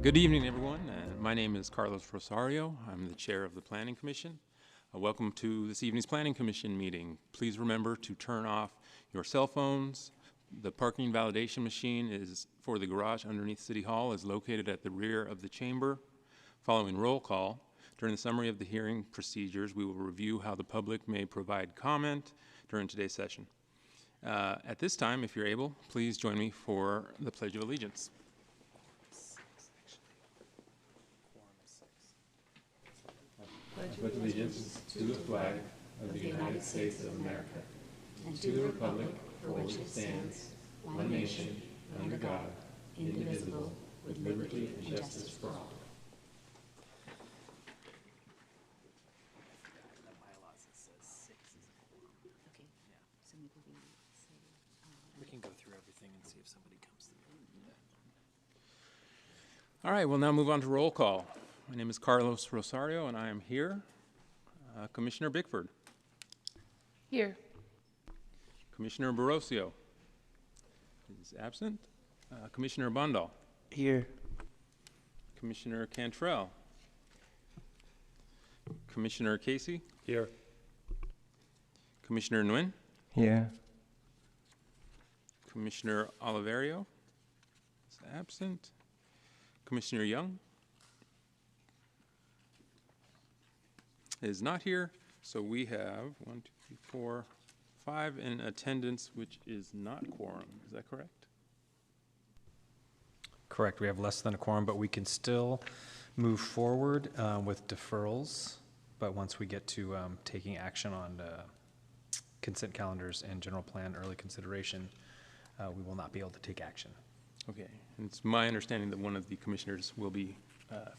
Good evening, everyone. My name is Carlos Rosario. I'm the chair of the Planning Commission. Welcome to this evening's Planning Commission meeting. Please remember to turn off your cell phones. The parking validation machine is for the garage underneath City Hall is located at the rear of the chamber. Following roll call, during the summary of the hearing procedures, we will review how the public may provide comment during today's session. At this time, if you're able, please join me for the Pledge of Allegiance. I pledge allegiance to the flag of the United States of America and to the republic for which it stands, one nation, under God, indivisible, with liberty and justice for all. We can go through everything and see if somebody comes through. All right, we'll now move on to roll call. My name is Carlos Rosario, and I am here. Commissioner Bickford. Here. Commissioner Barocio is absent. Commissioner Bundall. Here. Commissioner Cantrell. Commissioner Casey. Here. Commissioner Nguyen. Here. Commissioner Oliverio is absent. Commissioner Young is not here, so we have 1, 2, 3, 4, 5 in attendance, which is not quorum. Is that correct? Correct. We have less than a quorum, but we can still move forward with deferrals. But once we get to taking action on consent calendars and general plan early consideration, we will not be able to take action. Okay, and it's my understanding that one of the commissioners will be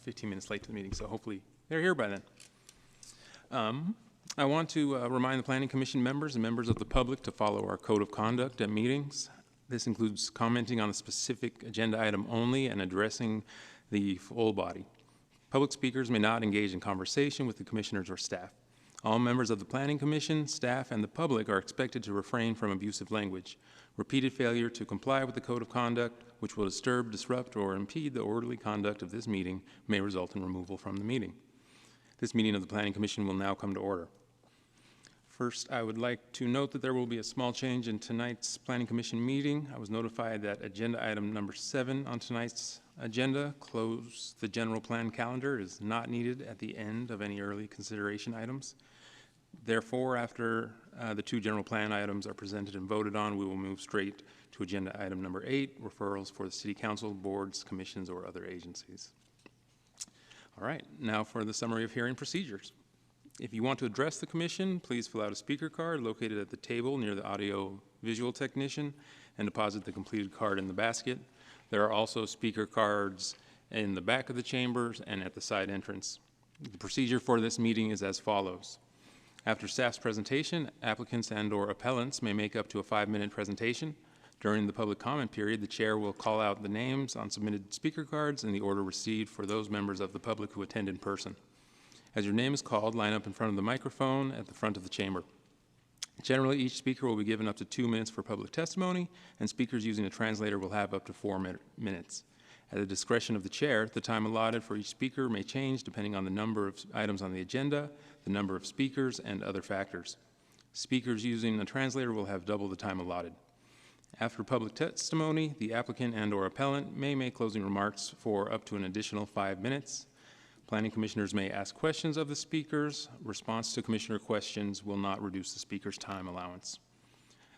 15 minutes late to the meeting, so hopefully they're here by then. I want to remind the Planning Commission members and members of the public to follow our code of conduct at meetings. This includes commenting on a specific agenda item only and addressing the full body. Public speakers may not engage in conversation with the commissioners or staff. All members of the Planning Commission, staff, and the public are expected to refrain from abusive language. Repeated failure to comply with the code of conduct, which will disturb, disrupt, or impede the orderly conduct of this meeting, may result in removal from the meeting. This meeting of the Planning Commission will now come to order. First, I would like to note that there will be a small change in tonight's Planning Commission meeting. I was notified that agenda item number 7 on tonight's agenda, close the general plan calendar, is not needed at the end of any early consideration items. Therefore, after the 2 general plan items are presented and voted on, we will move straight to agenda item number 8, referrals for the City Council, boards, commissions, or other agencies. All right, now for the summary of hearing procedures. If you want to address the commission, please fill out a speaker card located at the table near the audio-visual technician and deposit the completed card in the basket. There are also speaker cards in the back of the chambers and at the side entrance. The procedure for this meeting is as follows. After staff's presentation, applicants and/or appellants may make up to a 5-minute presentation. During the public comment period, the chair will call out the names on submitted speaker cards in the order received for those members of the public who attend in person. As your name is called, line up in front of the microphone at the front of the chamber. Generally, each speaker will be given up to 2 minutes for public testimony, and speakers using a translator will have up to 4 minutes. At the discretion of the chair, the time allotted for each speaker may change depending on the number of items on the agenda, the number of speakers, and other factors. Speakers using a translator will have double the time allotted. After public testimony, the applicant and/or appellant may make closing remarks for up to an additional 5 minutes. Planning commissioners may ask questions of the speakers. Response to commissioner questions will not reduce the speaker's time allowance.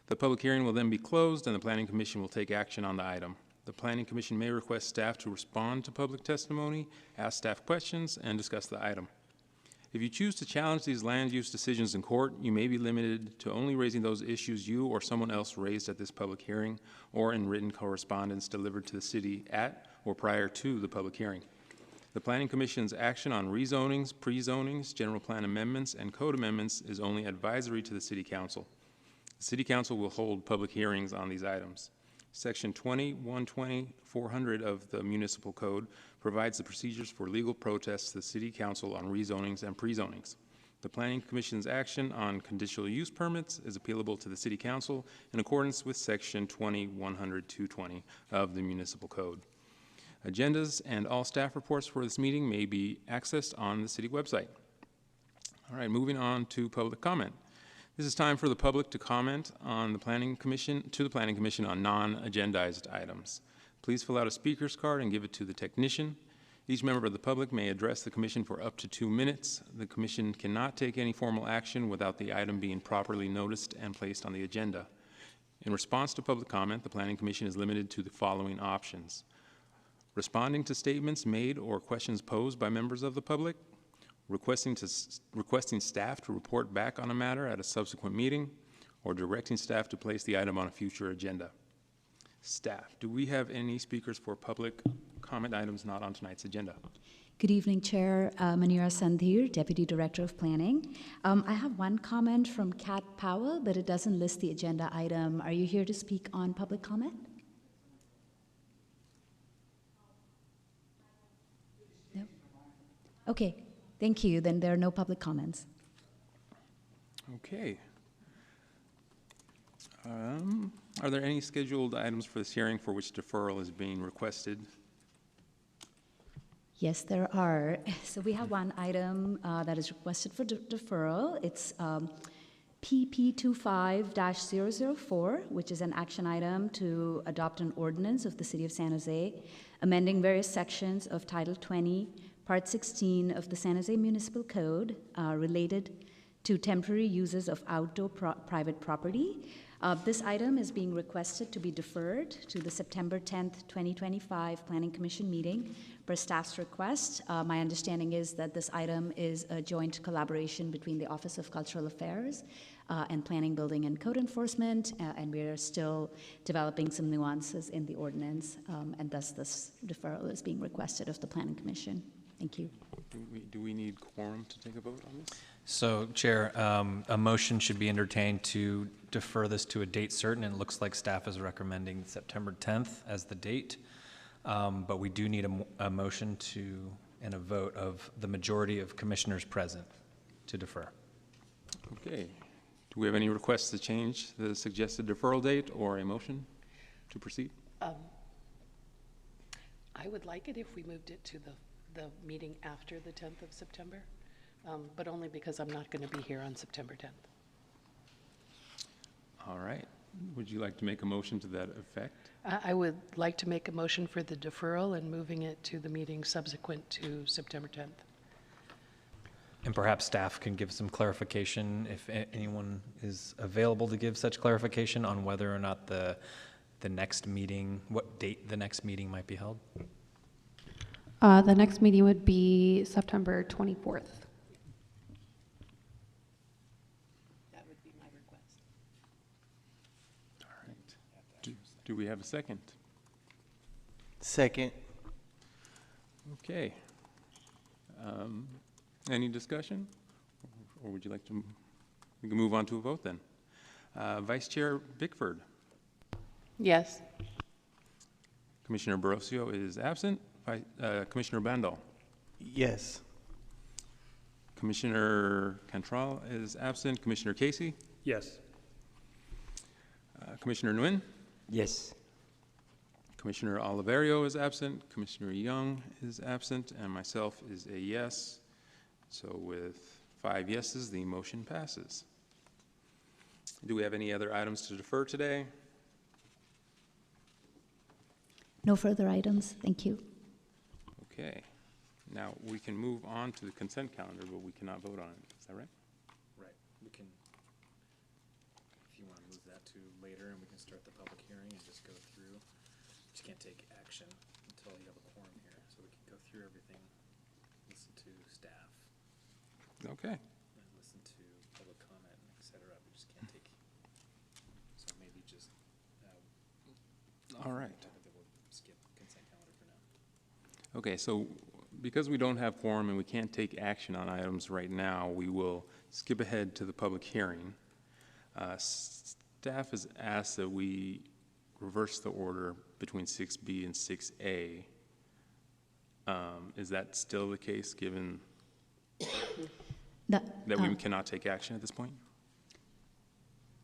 The public hearing will then be closed and the Planning Commission will take action on the item. The Planning Commission may request staff to respond to public testimony, ask staff questions, and discuss the item. If you choose to challenge these land use decisions in court, you may be limited to only raising those issues you or someone else raised at this public hearing or in written correspondence delivered to the city at or prior to the public hearing. The Planning Commission's action on rezonings, pre-zonings, general plan amendments, and code amendments is only advisory to the City Council. The City Council will hold public hearings on these items. Section 20, 120, 400 of the Municipal Code provides the procedures for legal protests to the City Council on rezonings and pre-zonings. The Planning Commission's action on conditional use permits is appealable to the City Council in accordance with Section 20, 100, 220 of the Municipal Code. Agendas and all staff reports for this meeting may be accessed on the city website. All right, moving on to public comment. This is time for the public to comment on the Planning Commission, on non-agendized items. Please fill out a speaker's card and give it to the technician. Each member of the public may address the commission for up to 2 minutes. The commission cannot take any formal action without the item being properly noticed and placed on the agenda. In response to public comment, the Planning Commission is limited to the following options: responding to statements made or questions posed by members of the public, requesting staff to report back on a matter at a subsequent meeting, or directing staff to place the item on a future agenda. Staff, do we have any speakers for public comment items not on tonight's agenda? Good evening, Chair. Manira Sandhir, Deputy Director of Planning. I have one comment from Kat Powell, but it doesn't list the agenda item. Are you here to speak on public comment? No? Okay, thank you. Then there are no public comments. Okay. Are there any scheduled items for this hearing for which deferral is being requested? Yes, there are. So we have one item that is requested for deferral. It's PP25-004, which is an action item to adopt an ordinance of the City of San Jose, amending various sections of Title 20, Part 16 of the San Jose Municipal Code related to temporary uses of outdoor private property. This item is being requested to be deferred to the September 10th, 2025 Planning Commission meeting per staff's request. My understanding is that this item is a joint collaboration between the Office of Cultural Affairs and Planning, Building, and Code Enforcement, and we are still developing some nuances in the ordinance, and thus this deferral is being requested of the Planning Commission. Thank you. Do we need quorum to take a vote on this? So, Chair, a motion should be entertained to defer this to a date certain, and it looks like staff is recommending September 10th as the date. But we do need a motion and a vote of the majority of commissioners present to defer. Okay. Do we have any requests to change the suggested deferral date or a motion to proceed? I would like it if we moved it to the meeting after the 10th of September, but only because I'm not going to be here on September 10th. All right. Would you like to make a motion to that effect? I would like to make a motion for the deferral and moving it to the meeting subsequent to September 10th. And perhaps staff can give some clarification, if anyone is available to give such clarification on whether or not the next meeting, what date the next meeting might be held. The next meeting would be September 24th. That would be my request. All right. Do we have a second? Second. Okay. Any discussion? Or would you like to, we can move on to a vote then. Vice Chair Bickford. Yes. Commissioner Barocio is absent. Commissioner Bandal. Yes. Commissioner Cantral is absent. Commissioner Casey. Yes. Commissioner Nguyen. Yes. Commissioner Oliverio is absent. Commissioner Young is absent. And myself is a yes. So with 5 yeses, the motion passes. Do we have any other items to defer today? No further items. Thank you. Okay. Now, we can move on to the consent calendar, but we cannot vote on it. Is that right? Right. We can, if you want to move that to later, and we can start the public hearing and just go through. Just can't take action until you have a quorum here, so we can go through everything, listen to staff, Okay. and listen to public comment, et cetera. We just can't take, so maybe just, All right. I think we'll skip consent calendar for now. Okay, so because we don't have quorum and we can't take action on items right now, we will skip ahead to the public hearing. Staff has asked that we reverse the order between 6B and 6A. Is that still the case, given that we cannot take action at this point?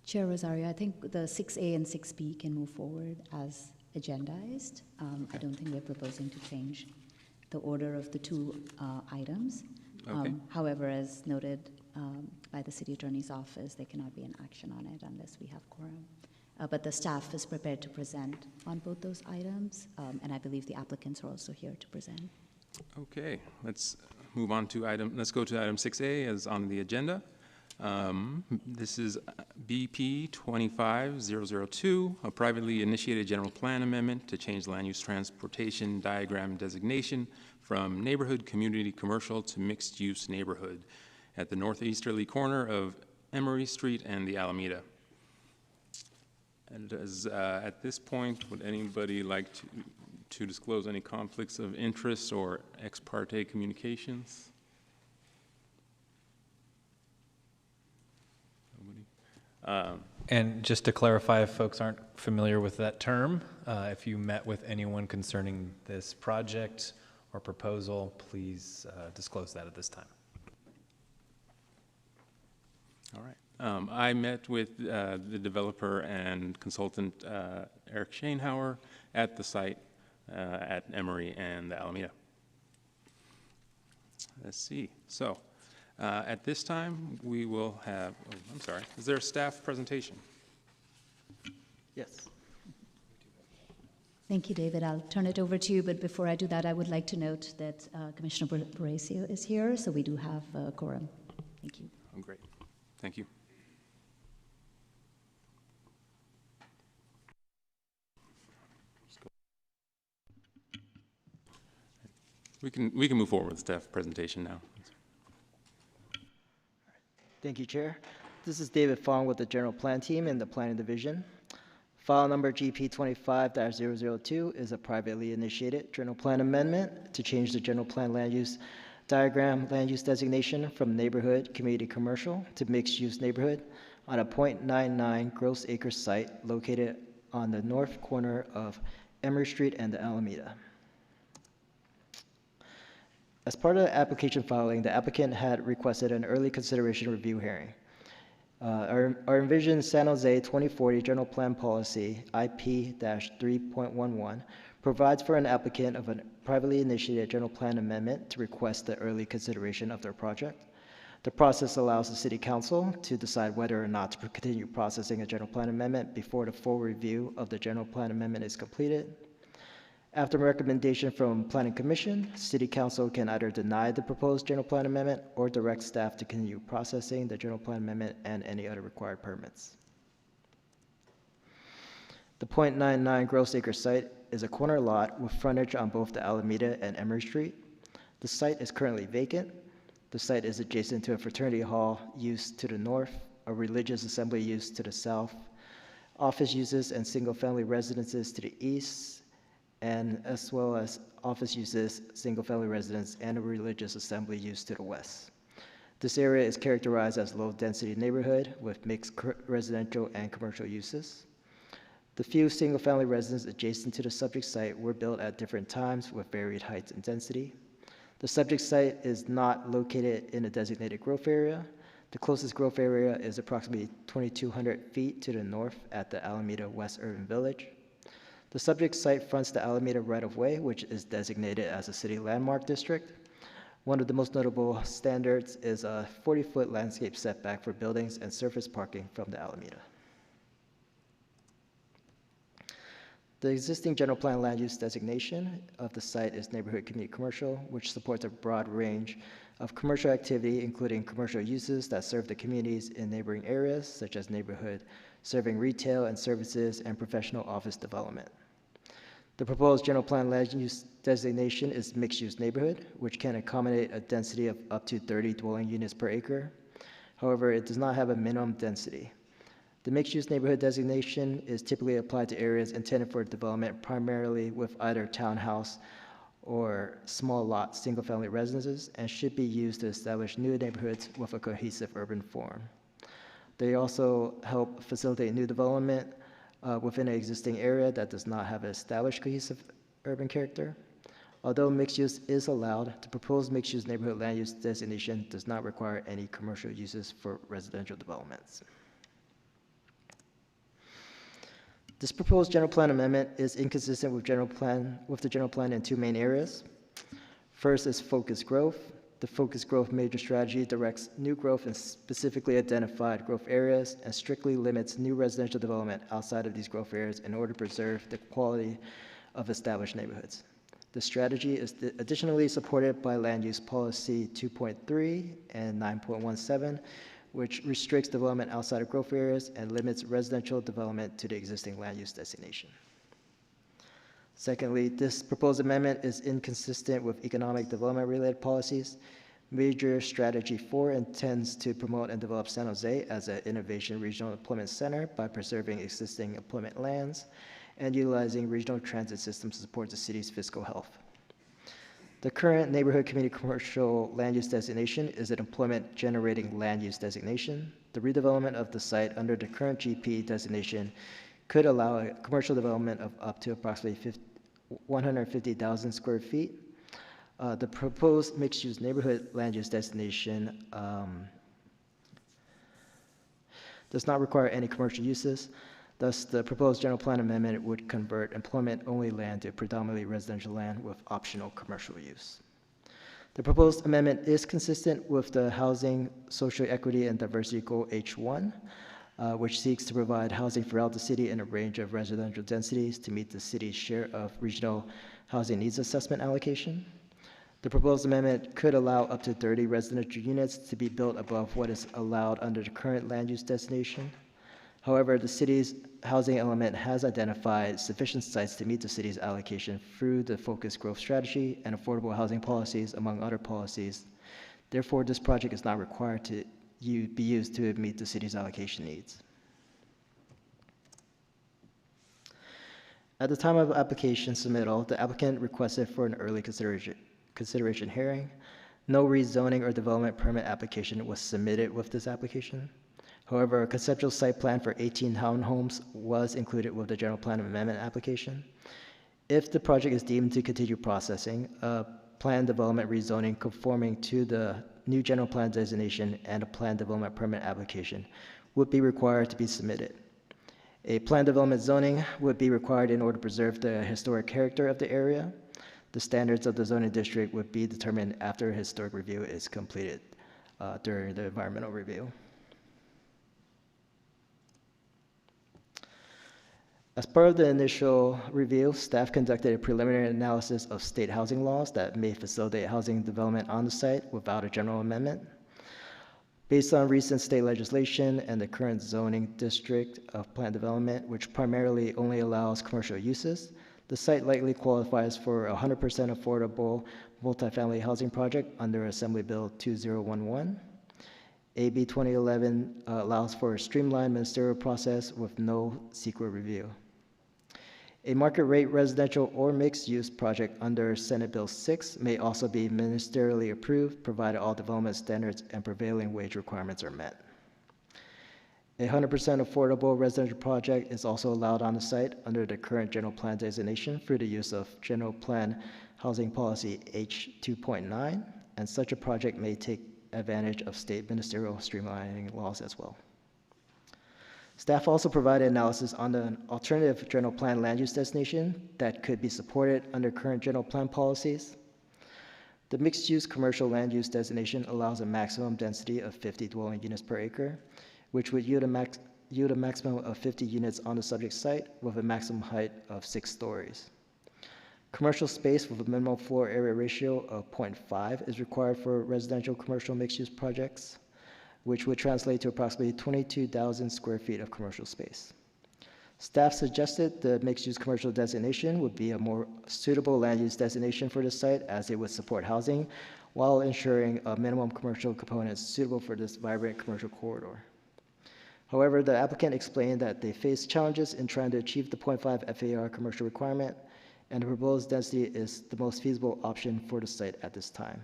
Chair Rosario, I think the 6A and 6B can move forward as agendized. I don't think we're proposing to change the order of the two items. Okay. However, as noted by the City Attorney's Office, there cannot be an action on it unless we have quorum. But the staff is prepared to present on both those items, and I believe the applicants are also here to present. Okay, let's move on to let's go to item 6A as on the agenda. This is BP 25002, a privately initiated general plan amendment to change land use transportation diagram designation from neighborhood community commercial to mixed use neighborhood at the northeasterly corner of Emory Street and the Alameda. And at this point, would anybody like to disclose any conflicts of interest or ex parte communications? And just to clarify, if folks aren't familiar with that term, if you met with anyone concerning this project or proposal, please disclose that at this time. All right. I met with the developer and consultant Eric Schoenhauer at the site at Emory and the Alameda. Let's see. So at this time, we will have, oh, I'm sorry, is there a staff presentation? Yes. Thank you, David. I'll turn it over to you, but before I do that, I would like to note that Commissioner Borrasio is here, so we do have a quorum. Thank you. Oh, great. Thank you. We can move forward with staff presentation now. Thank you, Chair. This is David Fong with the General Plan Team in the Planning Division. File number GP 25-002 is a privately initiated general plan amendment to change the general plan land use diagram land use designation from neighborhood community commercial to mixed use neighborhood on a .99 gross acre site located on the north corner of Emory Street and the Alameda. As part of the application filing, the applicant had requested an early consideration review hearing. Our envisioned San Jose 2040 General Plan Policy, IP-3.11, provides for an applicant of a privately initiated general plan amendment to request the early consideration of their project. The process allows the City Council to decide whether or not to continue processing a general plan amendment before the full review of the general plan amendment is completed. After recommendation from Planning Commission, City Council can either deny the proposed general plan amendment or direct staff to continue processing the general plan amendment and any other required permits. The .99 gross acre site is a corner lot with frontage on both the Alameda and Emory Street. The site is currently vacant. The site is adjacent to a fraternity hall used to the north, a religious assembly used to the south, office uses and single-family residences to the east, and as well as office uses, single-family residence, and a religious assembly used to the west. This area is characterized as low-density neighborhood with mixed residential and commercial uses. The few single-family residences adjacent to the subject site were built at different times with varied heights and density. The subject site is not located in a designated growth area. The closest growth area is approximately 2,200 feet to the north at the Alameda West Urban Village. The subject site fronts the Alameda right-of-way, which is designated as a city landmark district. One of the most notable standards is a 40-foot landscape setback for buildings and surface parking from the Alameda. The existing general plan land use designation of the site is neighborhood community commercial, which supports a broad range of commercial activity, including commercial uses that serve the communities in neighboring areas, such as neighborhood serving retail and services and professional office development. The proposed general plan land use designation is mixed-use neighborhood, which can accommodate a density of up to 30 dwelling units per acre. However, it does not have a minimum density. The mixed-use neighborhood designation is typically applied to areas intended for development primarily with either townhouse or small lot single-family residences and should be used to establish new neighborhoods with a cohesive urban form. They also help facilitate new development within an existing area that does not have an established cohesive urban character. Although mixed use is allowed, the proposed mixed use neighborhood land use designation does not require any commercial uses for residential developments. This proposed general plan amendment is inconsistent with the general plan in two main areas. First is focused growth. The focused growth major strategy directs new growth in specifically identified growth areas and strictly limits new residential development outside of these growth areas in order to preserve the quality of established neighborhoods. The strategy is additionally supported by Land Use Policy 2.3 and 9.17, which restricts development outside of growth areas and limits residential development to the existing land use designation. Secondly, this proposed amendment is inconsistent with economic development-related policies. Major Strategy 4 intends to promote and develop San Jose as an innovation regional employment center by preserving existing employment lands and utilizing regional transit systems to support the city's fiscal health. The current neighborhood community commercial land use designation is an employment-generating land use designation. The redevelopment of the site under the current GP designation could allow a commercial development of up to approximately 150,000 square feet. The proposed mixed-use neighborhood land use designation does not require any commercial uses. Thus, the proposed general plan amendment would convert employment-only land to predominantly residential land with optional commercial use. The proposed amendment is consistent with the Housing, Social Equity, and Diversity Goal H1, which seeks to provide housing throughout the city in a range of residential densities to meet the city's share of regional housing needs assessment allocation. The proposed amendment could allow up to 30 residential units to be built above what is allowed under the current land use designation. However, the city's housing element has identified sufficient sites to meet the city's allocation through the focused growth strategy and affordable housing policies, among other policies. Therefore, this project is not required to be used to meet the city's allocation needs. At the time of application submittal, the applicant requested for an early consideration hearing. No rezoning or development permit application was submitted with this application. However, a conceptual site plan for 18 townhomes was included with the general plan amendment application. If the project is deemed to continue processing, a plan development rezoning conforming to the new general plan designation and a plan development permit application would be required to be submitted. A plan development zoning would be required in order to preserve the historic character of the area. The standards of the zoning district would be determined after a historic review is completed during the environmental review. As part of the initial review, staff conducted a preliminary analysis of state housing laws that may facilitate housing development on the site without a general amendment. Based on recent state legislation and the current zoning district of planned development, which primarily only allows commercial uses, the site likely qualifies for a 100% affordable multifamily housing project under Assembly Bill 2011. AB 2011 allows for a streamlined ministerial process with no secret review. A market rate residential or mixed use project under Senate Bill 6 may also be ministerially approved, provided all development standards and prevailing wage requirements are met. A 100% affordable residential project is also allowed on the site under the current general plan designation through the use of general plan housing policy H2.9, and such a project may take advantage of state ministerial streamlining laws as well. Staff also provided analysis on an alternative general plan land use destination that could be supported under current general plan policies. The mixed-use commercial land use designation allows a maximum density of 50 dwelling units per acre, which would yield a maximum of 50 units on the subject site with a maximum height of 6 stories. Commercial space with a minimum floor area ratio of 0.5 is required for residential commercial mixed-use projects, which would translate to approximately 22,000 square feet of commercial space. Staff suggested the mixed-use commercial designation would be a more suitable land use designation for the site, as it would support housing while ensuring a minimum commercial component suitable for this vibrant commercial corridor. However, the applicant explained that they faced challenges in trying to achieve the 0.5 FAR commercial requirement and the proposed density is the most feasible option for the site at this time.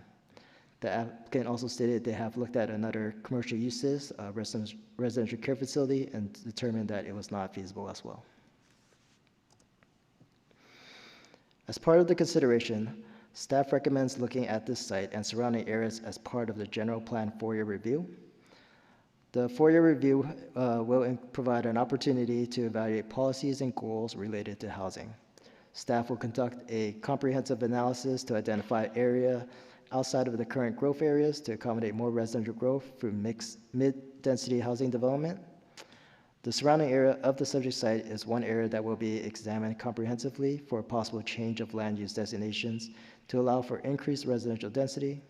The applicant also stated they have looked at another commercial uses, residential care facility, and determined that it was not feasible as well. As part of the consideration, staff recommends looking at this site and surrounding areas as part of the general plan 4-year review. The 4-year review will provide an opportunity to evaluate policies and goals related to housing. Staff will conduct a comprehensive analysis to identify area outside of the current growth areas to accommodate more residential growth through mid-density housing development. The surrounding area of the subject site is one area that will be examined comprehensively for a possible change of land use designations to allow for increased residential density.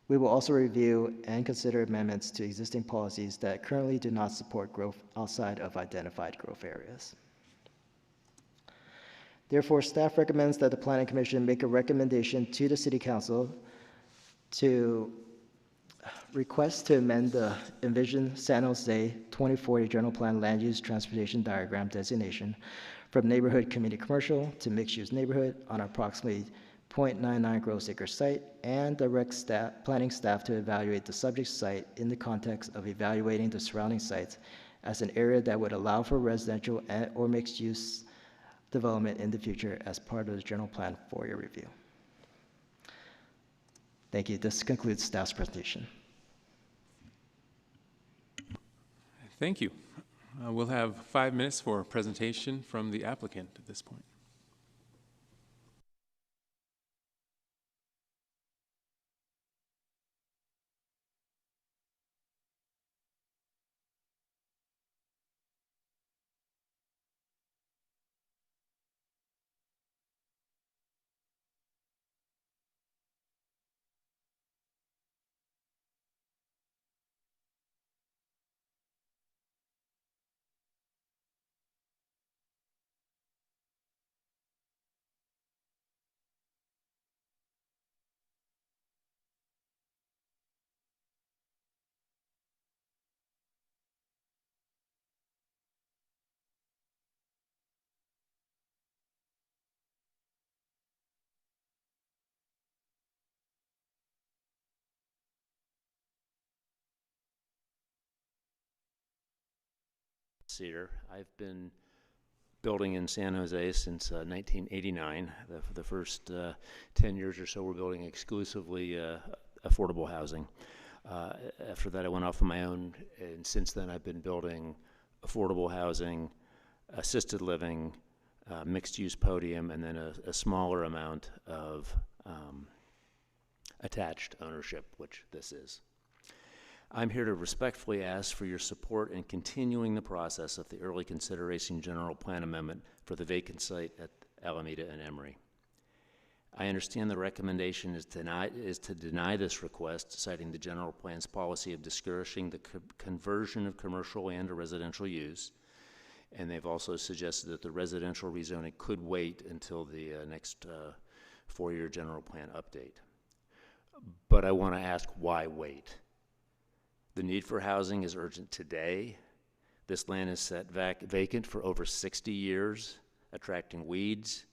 We will also review and consider amendments to existing policies that currently do not support growth outside of identified growth areas. Therefore, staff recommends that the Planning Commission make a recommendation to the City Council to request to amend the Envision San Jose 2040 General Plan Land Use Transportation Diagram designation from neighborhood community commercial to mixed-use neighborhood on approximately 0.99 gross acre site, and direct planning staff to evaluate the subject site in the context of evaluating the surrounding sites as an area that would allow for residential or mixed-use development in the future as part of the general plan 4-year review. Thank you. This concludes staff's presentation. Thank you. We'll have 5 minutes for a presentation from the applicant at this point. Cedar. I've been building in San Jose since 1989. The first 10 years or so, we're building exclusively affordable housing. After that, I went off on my own, and since then, I've been building affordable housing, assisted living, mixed-use podium, and then a smaller amount of attached ownership, which this is. I'm here to respectfully ask for your support in continuing the process of the early consideration general plan amendment for the vacant site at Alameda and Emory. I understand the recommendation is to deny this request, citing the general plan's policy of discouraging the conversion of commercial land to residential use, and they've also suggested that the residential rezoning could wait until the next 4-year general plan update. But I want to ask, why wait? The need for housing is urgent today. This land is set vacant for over 60 years, attracting weeds,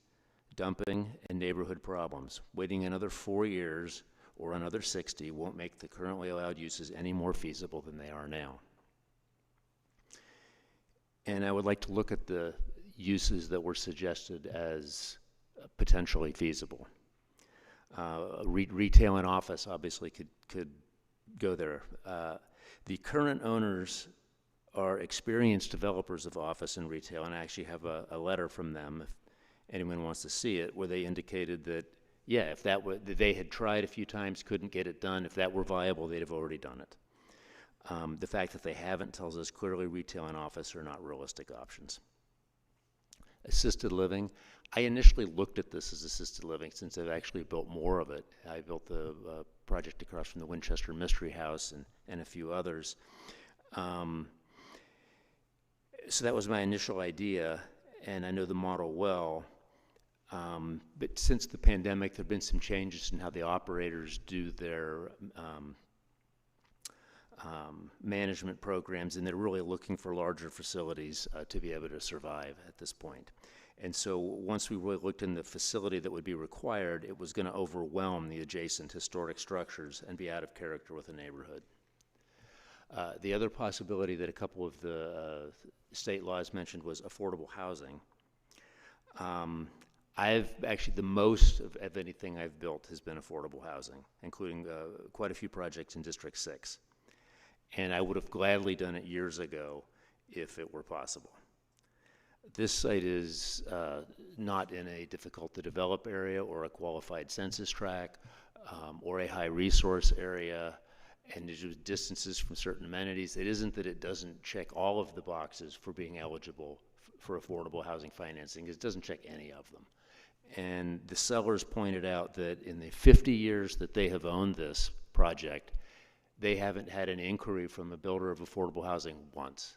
dumping, and neighborhood problems. Waiting another 4 years or another 60 won't make the currently allowed uses any more feasible than they are now. And I would like to look at the uses that were suggested as potentially feasible. Retail and office obviously could go there. The current owners are experienced developers of office and retail, and I actually have a letter from them, if anyone wants to see it, where they indicated that, yeah, if that were, they had tried a few times, couldn't get it done. If that were viable, they'd have already done it. The fact that they haven't tells us clearly retail and office are not realistic options. Assisted living, I initially looked at this as assisted living since I've actually built more of it. I built the project across from the Winchester Mystery House and a few others. So that was my initial idea, and I know the model well. But since the pandemic, there have been some changes in how the operators do their management programs, and they're really looking for larger facilities to be able to survive at this point. And so once we really looked in the facility that would be required, it was going to overwhelm the adjacent historic structures and be out of character with the neighborhood. The other possibility that a couple of the state laws mentioned was affordable housing. I've actually, the most of anything I've built has been affordable housing, including quite a few projects in District 6. And I would have gladly done it years ago if it were possible. This site is not in a difficult to develop area or a qualified census tract or a high resource area, and there's distances from certain amenities. It isn't that it doesn't check all of the boxes for being eligible for affordable housing financing. It doesn't check any of them. And the sellers pointed out that in the 50 years that they have owned this project, they haven't had an inquiry from a builder of affordable housing once.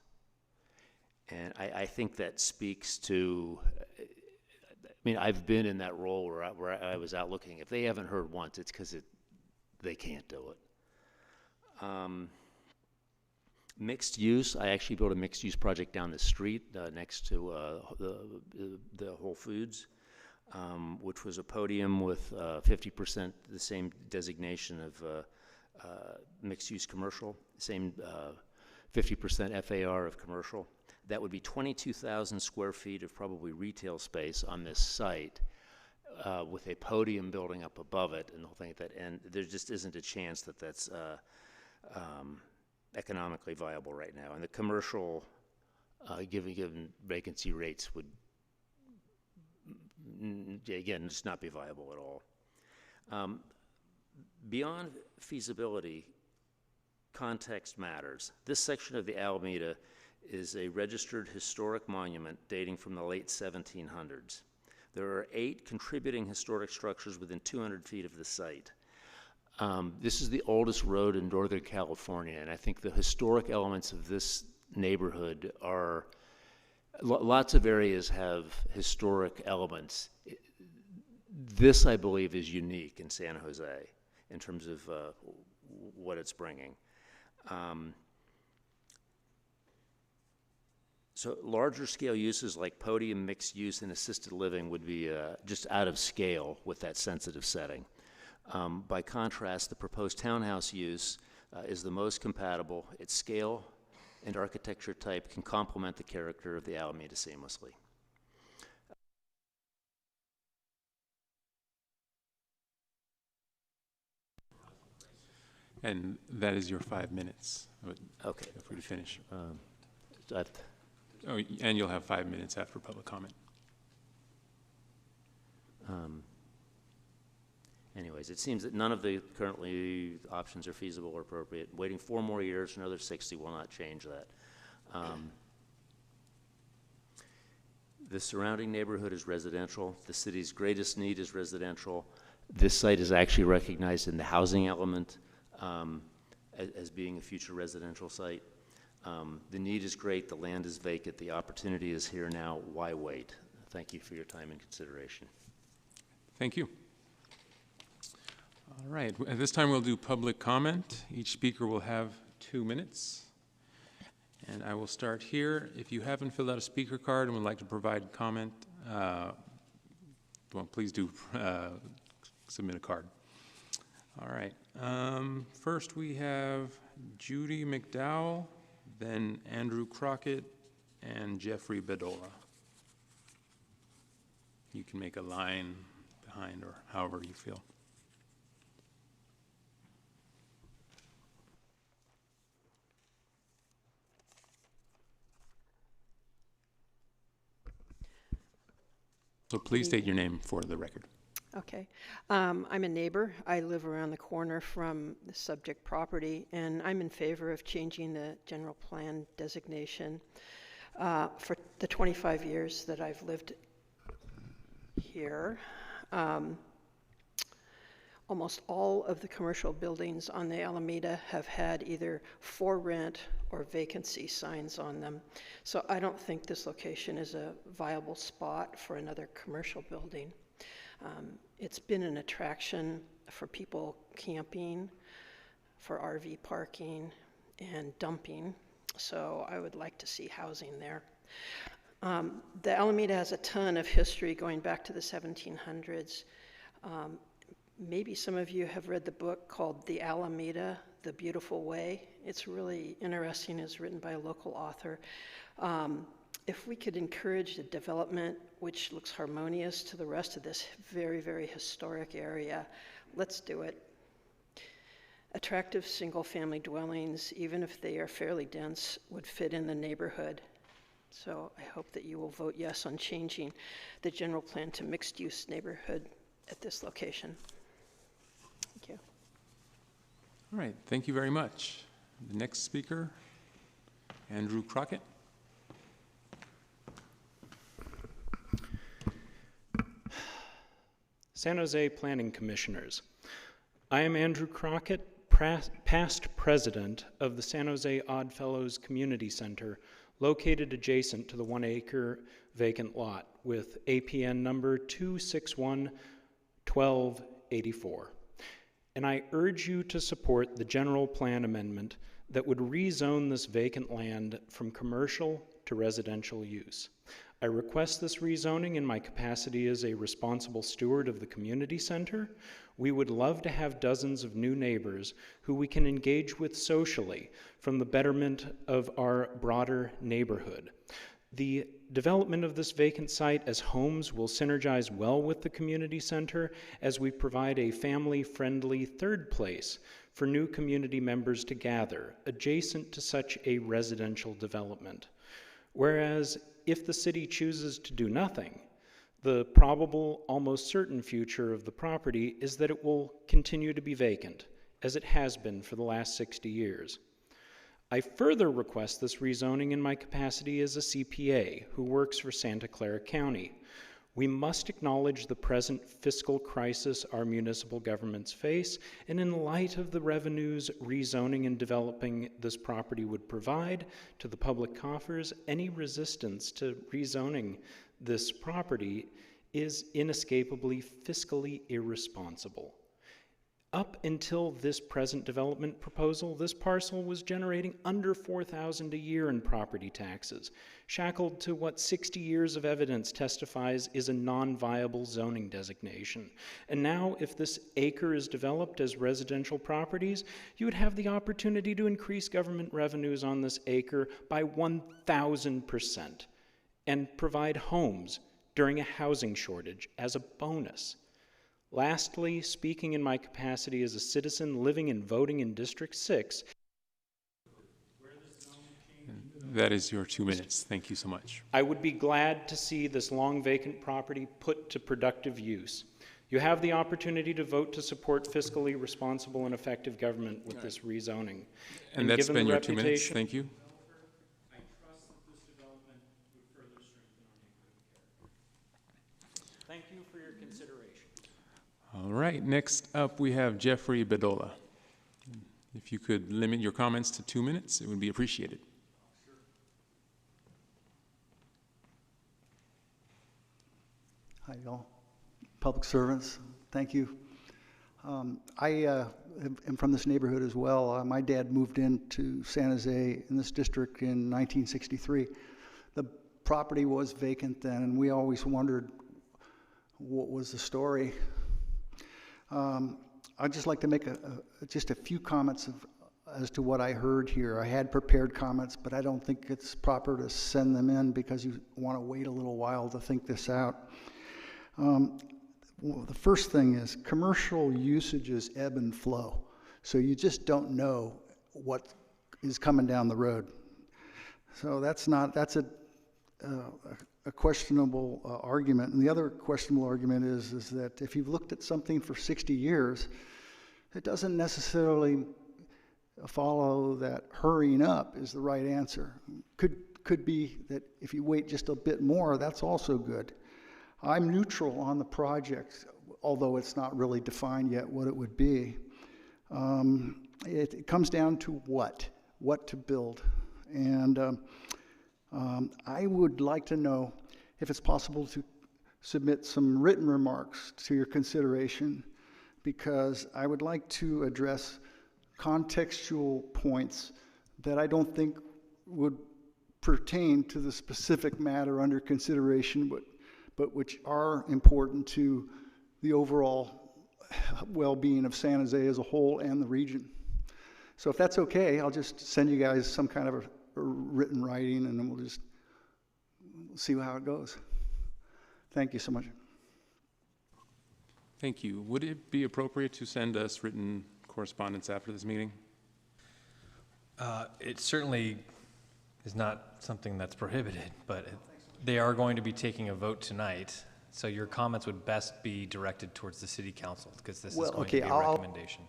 And I think that speaks to, I mean, I've been in that role where I was out looking. If they haven't heard once, it's because they can't do it. Mixed use, I actually built a mixed use project down the street next to the Whole Foods, which was a podium with 50% the same designation of mixed use commercial, same 50% FAR of commercial. That would be 22,000 square feet of probably retail space on this site with a podium building up above it and the whole thing. And there just isn't a chance that that's economically viable right now. And the commercial, given vacancy rates, would, again, just not be viable at all. Beyond feasibility, context matters. This section of the Alameda is a registered historic monument dating from the late 1700s. There are 8 contributing historic structures within 200 feet of the site. This is the oldest road in Northern California, and I think the historic elements of this neighborhood are, lots of areas have historic elements. This, I believe, is unique in San Jose in terms of what it's bringing. So larger scale uses like podium, mixed use, and assisted living would be just out of scale with that sensitive setting. By contrast, the proposed townhouse use is the most compatible. Its scale and architecture type can complement the character of the Alameda seamlessly. And that is your 5 minutes. Okay. Feel free to finish. Oh, and you'll have 5 minutes after public comment. anyways, it seems that none of the currently options are feasible or appropriate. Waiting 4 more years, another 60 will not change that. The surrounding neighborhood is residential. The city's greatest need is residential. This site is actually recognized in the housing element as being a future residential site. The need is great. The land is vacant. The opportunity is here now. Why wait? Thank you for your time and consideration. Thank you. All right, at this time we'll do public comment. Each speaker will have 2 minutes. And I will start here. If you haven't filled out a speaker card and would like to provide comment, well, please do submit a card. All right, first we have Judy McDowell, then Andrew Crockett, and Jeffrey Bedolla. You can make a line behind or however you feel. So please state your name for the record. Okay. I'm a neighbor. I live around the corner from the subject property, and I'm in favor of changing the general plan designation. For the 25 years that I've lived here, almost all of the commercial buildings on the Alameda have had either for rent or vacancy signs on them. So I don't think this location is a viable spot for another commercial building. It's been an attraction for people camping, for RV parking, and dumping. So I would like to see housing there. The Alameda has a ton of history going back to the 1700s. Maybe some of you have read the book called The Alameda, The Beautiful Way. It's really interesting. It's written by a local author. If we could encourage the development which looks harmonious to the rest of this very, very historic area, let's do it. Attractive single-family dwellings, even if they are fairly dense, would fit in the neighborhood. So I hope that you will vote yes on changing the general plan to mixed-use neighborhood at this location. Thank you. All right, thank you very much. The next speaker, Andrew Crockett. San Jose Planning Commissioners. I am Andrew Crockett, past president of the San Jose Oddfellows Community Center, located adjacent to the 1-acre vacant lot with APN number 261-1284. And I urge you to support the general plan amendment that would rezone this vacant land from commercial to residential use. I request this rezoning in my capacity as a responsible steward of the community center. We would love to have dozens of new neighbors who we can engage with socially from the betterment of our broader neighborhood. The development of this vacant site as homes will synergize well with the community center as we provide a family-friendly third place for new community members to gather adjacent to such a residential development. Whereas if the city chooses to do nothing, the probable, almost certain future of the property is that it will continue to be vacant, as it has been for the last 60 years. I further request this rezoning in my capacity as a CPA who works for Santa Clara County. We must acknowledge the present fiscal crisis our municipal governments face, and in light of the revenues rezoning and developing this property would provide to the public coffers, any resistance to rezoning this property is inescapably fiscally irresponsible. Up until this present development proposal, this parcel was generating under $4,000 a year in property taxes, shackled to what 60 years of evidence testifies is a non-viable zoning designation. And now, if this acre is developed as residential properties, you would have the opportunity to increase government revenues on this acre by 1,000% and provide homes during a housing shortage as a bonus. Lastly, speaking in my capacity as a citizen living and voting in District 6, That is your 2 minutes. Thank you so much. I would be glad to see this long vacant property put to productive use. You have the opportunity to vote to support fiscally responsible and effective government with this rezoning. And that's given been the your 2 minutes. reputation- Thank you. I trust that this development would further strengthen our neighborhood character. Thank you for your consideration. All right, next up we have Jeffrey Bedolla. If you could limit your comments to 2 minutes, it would be appreciated. Hi, y'all. Public servants, thank you. I am from this neighborhood as well. My dad moved into San Jose in this district in 1963. The property was vacant then, and we always wondered what was the story. I'd just like to make just a few comments as to what I heard here. I had prepared comments, but I don't think it's proper to send them in because you want to wait a little while to think this out. Well, the first thing is commercial usages ebb and flow, so you just don't know what is coming down the road. So that's a questionable argument. And the other questionable argument is that if you've looked at something for 60 years, it doesn't necessarily follow that hurrying up is the right answer. Could be that if you wait just a bit more, that's also good. I'm neutral on the project, although it's not really defined yet what it would be. It comes down to what to build. And I would like to know if it's possible to submit some written remarks to your consideration, because I would like to address contextual points that I don't think would pertain to the specific matter under consideration, but which are important to the overall well-being of San Jose as a whole and the region. So if that's okay, I'll just send you guys some kind of a written writing, and then we'll just see how it goes. Thank you so much. Thank you. Would it be appropriate to send us written correspondence after this meeting? It certainly is not something that's prohibited, but they are going to be taking a vote tonight, so your comments would best be directed towards the city council, because this is going to be a recommendation.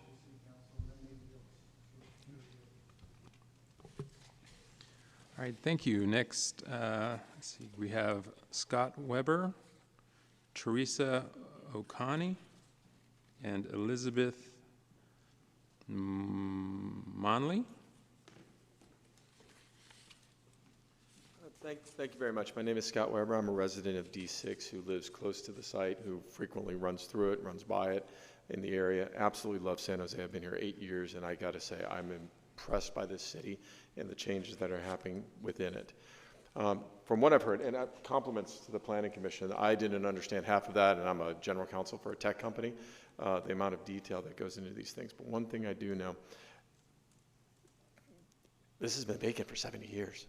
All right, thank you. Next, let's see, we have Scott Weber, Teresa O'Connie, and Elizabeth Monley. Thank you very much. My name is Scott Weber. I'm a resident of D6 who lives close to the site, who frequently runs through it, runs by it in the area. Absolutely love San Jose. I've been here 8 years, and I got to say, I'm impressed by this city and the changes that are happening within it. From what I've heard, and compliments to the Planning Commission, I didn't understand half of that, and I'm a general counsel for a tech company, the amount of detail that goes into these things. But one thing I do know, this has been vacant for 70 years.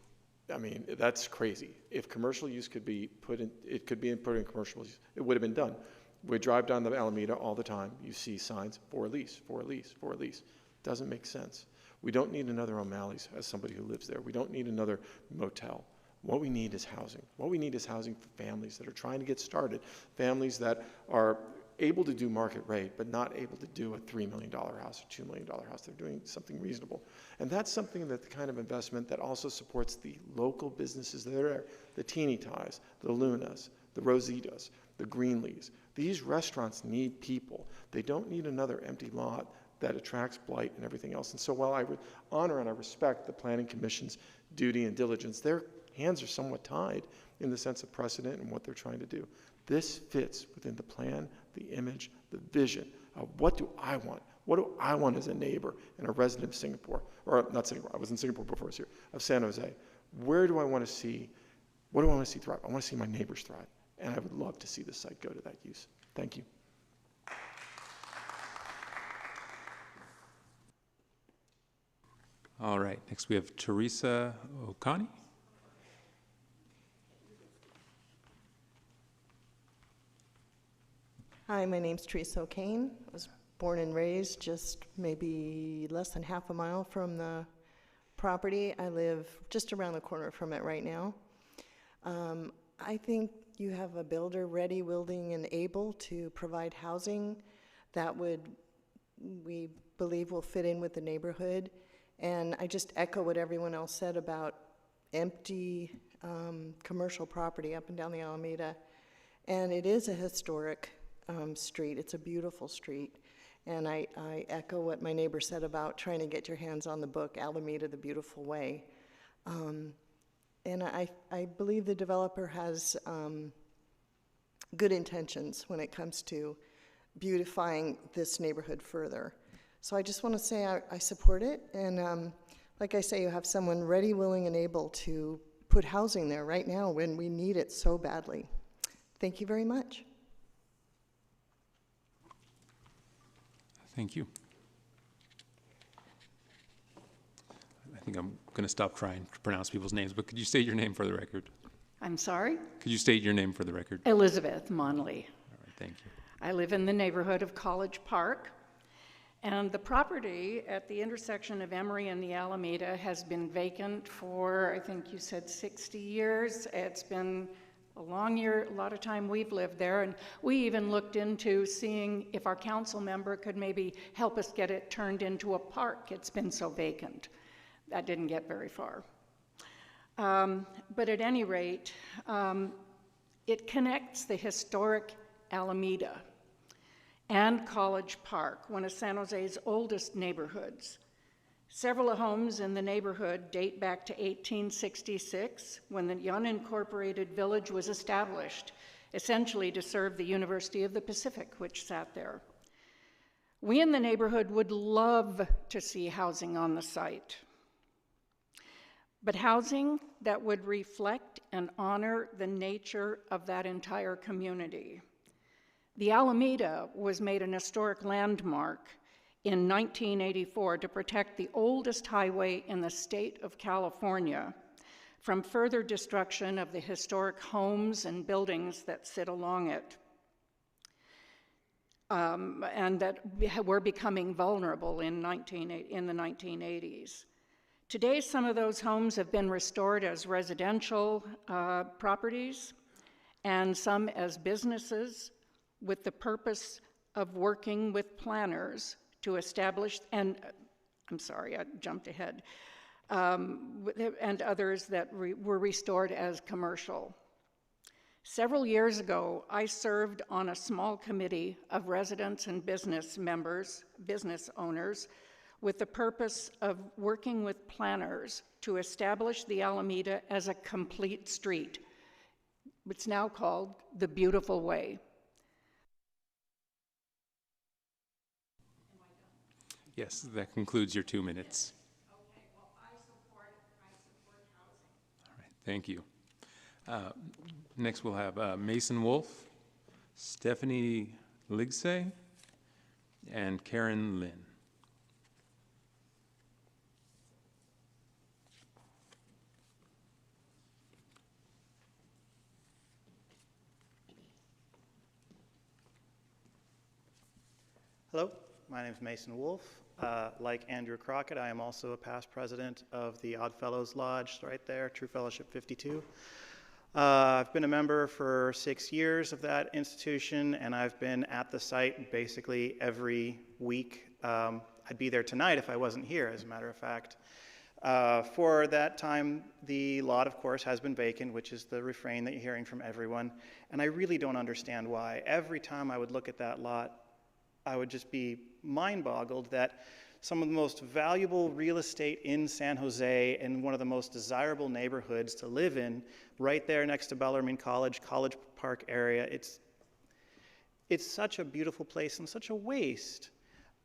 I mean, that's crazy. If commercial use could be put in, it could be put in commercial use, it would have been done. We drive down the Alameda all the time. You see signs for lease, for lease, for lease. Doesn't make sense. We don't need another O'Malley's as somebody who lives there. We don't need another motel. What we need is housing. What we need is housing for families that are trying to get started, families that are able to do market rate, but not able to do a $3 million house or $2 million house. They're doing something reasonable. And that's something that the kind of investment that also supports the local businesses that are there, the Teeny Ties, the Lunas, the Rositas, the Greenleys. These restaurants need people. They don't need another empty lot that attracts blight and everything else. And so while I would honor and I respect the Planning Commission's duty and diligence, their hands are somewhat tied in the sense of precedent and what they're trying to do. This fits within the plan, the image, the vision of what do I want? What do I want as a neighbor and a resident of Singapore, or not Singapore, I was in Singapore before I was here, of San Jose. Where do I want to see, what do I want to see thrive? I want to see my neighbors thrive, and I would love to see this site go to that use. Thank you. All right, next we have Teresa O'Connie. Hi, my name's Teresa O'Kane. I was born and raised just maybe less than half a mile from the property. I live just around the corner from it right now. I think you have a builder ready, willing, and able to provide housing that we believe will fit in with the neighborhood. And I just echo what everyone else said about empty commercial property up and down the Alameda. And it is a historic street. It's a beautiful street. And I echo what my neighbor said about trying to get your hands on the book, Alameda, the Beautiful Way. And I believe the developer has good intentions when it comes to beautifying this neighborhood further. So I just want to say I support it. And like I say, you have someone ready, willing, and able to put housing there right now when we need it so badly. Thank you very much. Thank you. I think I'm going to stop trying to pronounce people's names, but could you state your name for the record? I'm sorry? Could you state your name for the record? Elizabeth Monley. All right, thank you. I live in the neighborhood of College Park, and the property at the intersection of Emory and the Alameda has been vacant for, I think you said 60 years. It's been a lot of time we've lived there, and we even looked into seeing if our council member could maybe help us get it turned into a park. It's been so vacant. That didn't get very far. But at any rate, it connects the historic Alameda and College Park, one of San Jose's oldest neighborhoods. Several homes in the neighborhood date back to 1866, when the unincorporated village was established, essentially to serve the University of the Pacific, which sat there. We in the neighborhood would love to see housing on the site. but housing that would reflect and honor the nature of that entire community. The Alameda was made an historic landmark in 1984 to protect the oldest highway in the state of California from further destruction of the historic homes and buildings that sit along it, and that were becoming vulnerable in the 1980s. Today, some of those homes have been restored as residential properties and some as businesses, with the purpose of working with planners to establish, and I'm sorry, I jumped ahead, and others that were restored as commercial. Several years ago, I served on a small committee of residents and business members, business owners, with the purpose of working with planners to establish the Alameda as a complete street. It's now called the Beautiful Way. Yes, that concludes your 2 minutes. Okay, well, I support housing. All right, thank you. Next, we'll have Mason Wolf, Stephanie Ligsay, and Karen Lynn. Hello, my name is Mason Wolf. Like Andrew Crockett, I am also a past president of the Odd Fellows Lodge right there, True Fellowship 52. I've been a member for 6 years of that institution, and I've been at the site basically every week. I'd be there tonight if I wasn't here, as a matter of fact. For that time, the lot, of course, has been vacant, which is the refrain that you're hearing from everyone, and I really don't understand why. Every time I would look at that lot, I would just be mind-boggled that some of the most valuable real estate in San Jose and one of the most desirable neighborhoods to live in, right there next to Bellarmine College, College Park area. It's such a beautiful place and such a waste.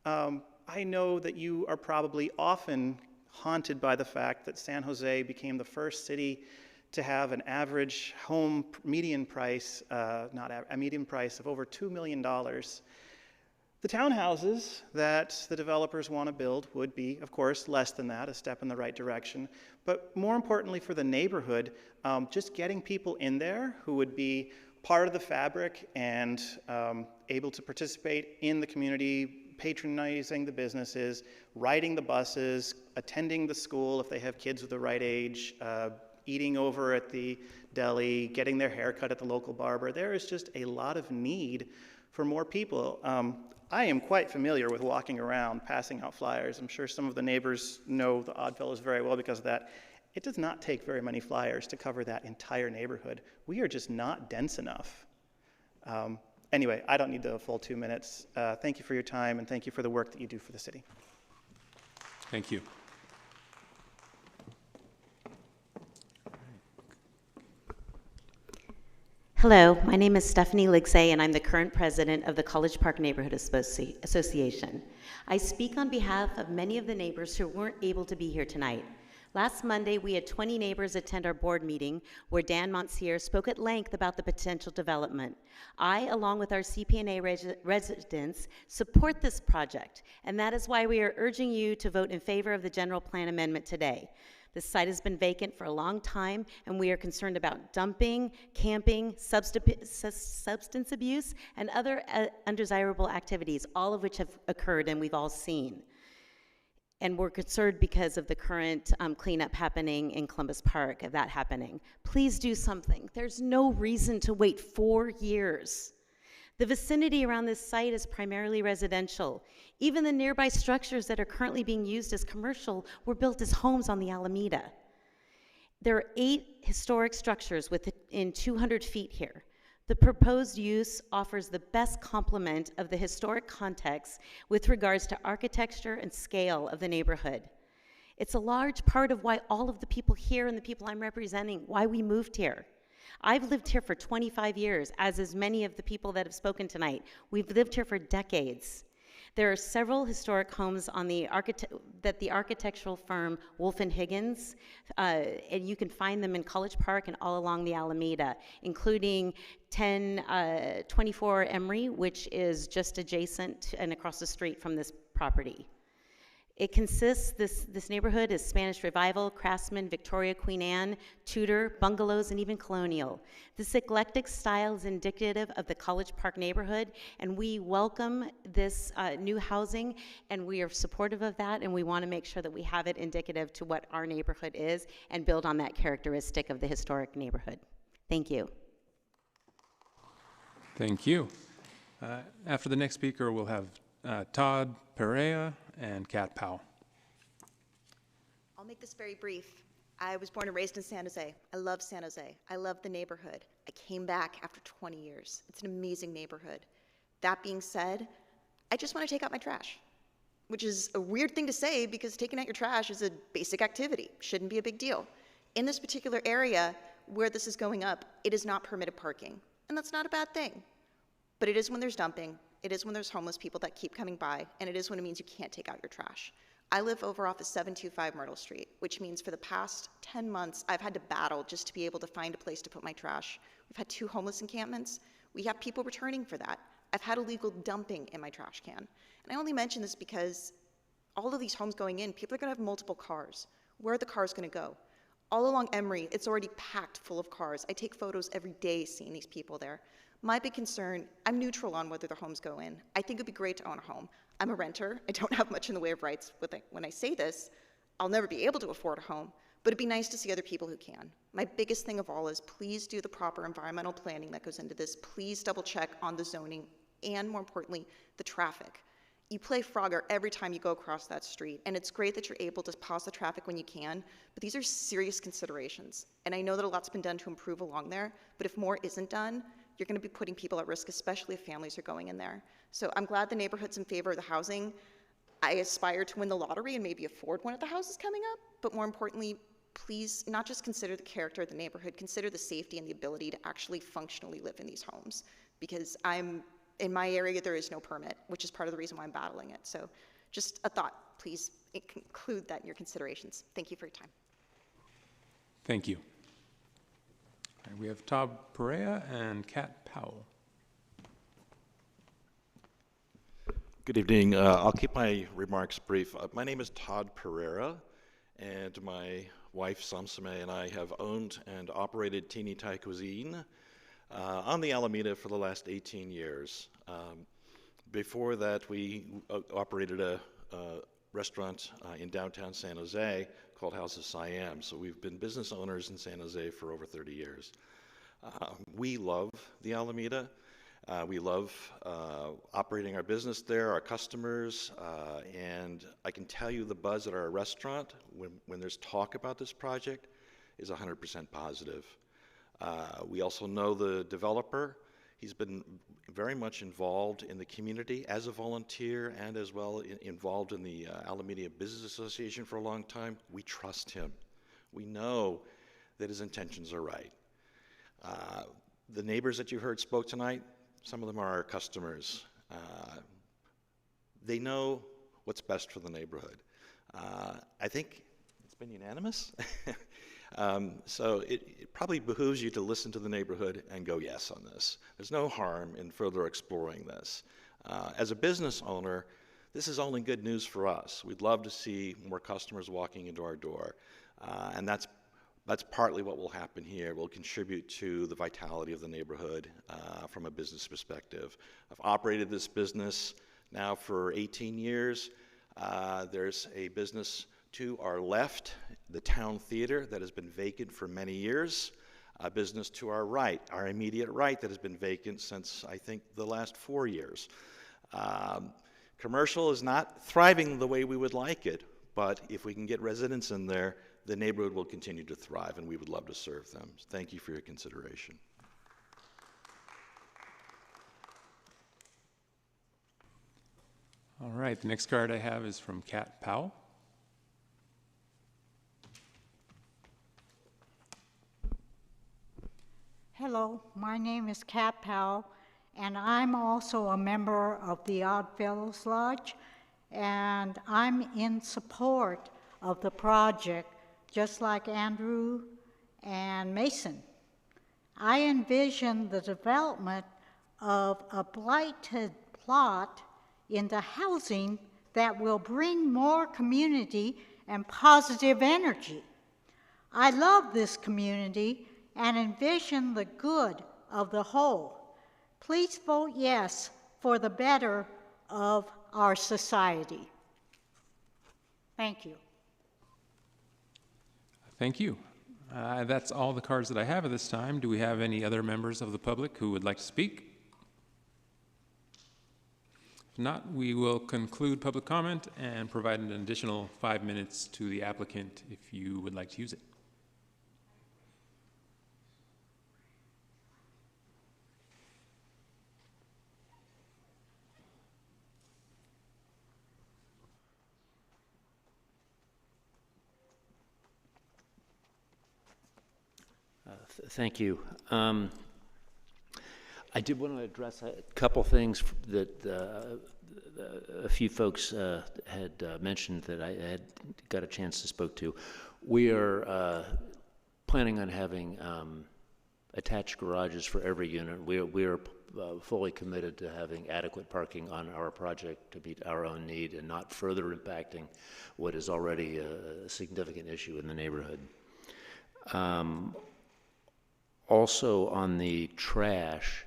I know that you are probably often haunted by the fact that San Jose became the first city to have an average home median price, a median price of over $2 million. The townhouses that the developers want to build would be, of course, less than that, a step in the right direction. But more importantly for the neighborhood, just getting people in there who would be part of the fabric and able to participate in the community, patronizing the businesses, riding the buses, attending the school if they have kids of the right age, eating over at the deli, getting their hair cut at the local barber. There is just a lot of need for more people. I am quite familiar with walking around, passing out flyers. I'm sure some of the neighbors know the Oddfellows very well because of that. It does not take very many flyers to cover that entire neighborhood. We are just not dense enough. Anyway, I don't need the full 2 minutes. Thank you for your time, and thank you for the work that you do for the city. Thank you. Hello, my name is Stephanie Ligsay, and I'm the current president of the College Park Neighborhood Association. I speak on behalf of many of the neighbors who weren't able to be here tonight. Last Monday, we had 20 neighbors attend our board meeting where Dan Monsier spoke at length about the potential development. I, along with our CPNA residents, support this project, and that is why we are urging you to vote in favor of the general plan amendment today. This site has been vacant for a long time, and we are concerned about dumping, camping, substance abuse, and other undesirable activities, all of which have occurred and we've all seen. And we're concerned because of the current cleanup happening in Columbus Park, of that happening. Please do something. There's no reason to wait 4 years. The vicinity around this site is primarily residential. Even the nearby structures that are currently being used as commercial were built as homes on the Alameda. There are 8 historic structures within 200 feet here. The proposed use offers the best complement of the historic context with regards to architecture and scale of the neighborhood. It's a large part of why all of the people here and the people I'm representing, why we moved here. I've lived here for 25 years, as is many of the people that have spoken tonight. We've lived here for decades. There are several historic homes on the that the architectural firm Wolf and Higgins, and you can find them in College Park and all along the Alameda, including 1024 Emory, which is just adjacent and across the street from this property. It consists, this neighborhood is Spanish Revival, Craftsman, Victoria, Queen Anne, Tudor, bungalows, and even colonial. This eclectic style is indicative of the College Park neighborhood, and we welcome this new housing, and we are supportive of that, and we want to make sure that we have it indicative to what our neighborhood is and build on that characteristic of the historic neighborhood. Thank you. Thank you. After the next speaker, we'll have Todd Perea and Kat Powell. I'll make this very brief. I was born and raised in San Jose. I love San Jose. I love the neighborhood. I came back after 20 years. It's an amazing neighborhood. That being said, I just want to take out my trash, which is a weird thing to say because taking out your trash is a basic activity. Shouldn't be a big deal. In this particular area where this is going up, it is not permitted parking, and that's not a bad thing. But it is when there's dumping, it is when there's homeless people that keep coming by, and it is when it means you can't take out your trash. I live over off of 725 Myrtle Street, which means for the past 10 months, I've had to battle just to be able to find a place to put my trash. We've had 2 homeless encampments. We have people returning for that. I've had illegal dumping in my trash can. And I only mention this because all of these homes going in, people are gonna have multiple cars. Where are the cars gonna go? All along Emory, it's already packed full of cars. I take photos every day seeing these people there. My big concern, I'm neutral on whether the homes go in. I think it'd be great to own a home. I'm a renter. I don't have much in the way of rights. When I say this, I'll never be able to afford a home, but it'd be nice to see other people who can. My biggest thing of all is please do the proper environmental planning that goes into this. Please double check on the zoning and, more importantly, the traffic. You play Frogger every time you go across that street, and it's great that you're able to pause the traffic when you can, but these are serious considerations. And I know that a lot's been done to improve along there, but if more isn't done, you're going to be putting people at risk, especially if families are going in there. So I'm glad the neighborhood's in favor of the housing. I aspire to win the lottery and maybe afford one of the houses coming up, but more importantly, please not just consider the character of the neighborhood, consider the safety and the ability to actually functionally live in these homes. Because in my area, there is no permit, which is part of the reason why I'm battling it. So just a thought, please include that in your considerations. Thank you for your time. Thank you. All right, we have Todd Perea and Kat Powell. Good evening. I'll keep my remarks brief. My name is Todd Pereira, and my wife, Samsame, and I have owned and operated Teeny Thai Cuisine on the Alameda for the last 18 years. Before that, we operated a restaurant in downtown San Jose called House of Siam. So we've been business owners in San Jose for over 30 years. We love the Alameda. We love operating our business there, our customers, and I can tell you the buzz at our restaurant when there's talk about this project is 100% positive. We also know the developer. He's been very much involved in the community as a volunteer and as well involved in the Alameda Business Association for a long time. We trust him. We know that his intentions are right. The neighbors that you heard spoke tonight, some of them are our customers. They know what's best for the neighborhood. I think it's been unanimous. So it probably behooves you to listen to the neighborhood and go yes on this. There's no harm in further exploring this. As a business owner, this is only good news for us. We'd love to see more customers walking into our door. And that's partly what will happen here. We'll contribute to the vitality of the neighborhood from a business perspective. I've operated this business now for 18 years. There's a business to our left, the Town Theater, that has been vacant for many years. A business to our right, our immediate right, that has been vacant since, I think, the last 4 years. Commercial is not thriving the way we would like it, but if we can get residents in there, the neighborhood will continue to thrive, and we would love to serve them. Thank you for your consideration. All right, the next card I have is from Kat Powell. Hello, my name is Kat Powell, and I'm also a member of the Odd Fellows Lodge, and I'm in support of the project, just like Andrew and Mason. I envision the development of a blighted plot into housing that will bring more community and positive energy. I love this community and envision the good of the whole. Please vote yes for the better of our society. Thank you. Thank you. That's all the cards that I have at this time. Do we have any other members of the public who would like to speak? If not, we will conclude public comment and provide an additional 5 minutes to the applicant if you would like to use it. Thank you. I did want to address a couple things that a few folks had mentioned that I had got a chance to spoke to. We are planning on having attached garages for every unit. We are fully committed to having adequate parking on our project to meet our own need and not further impacting what is already a significant issue in the neighborhood. Also on the trash,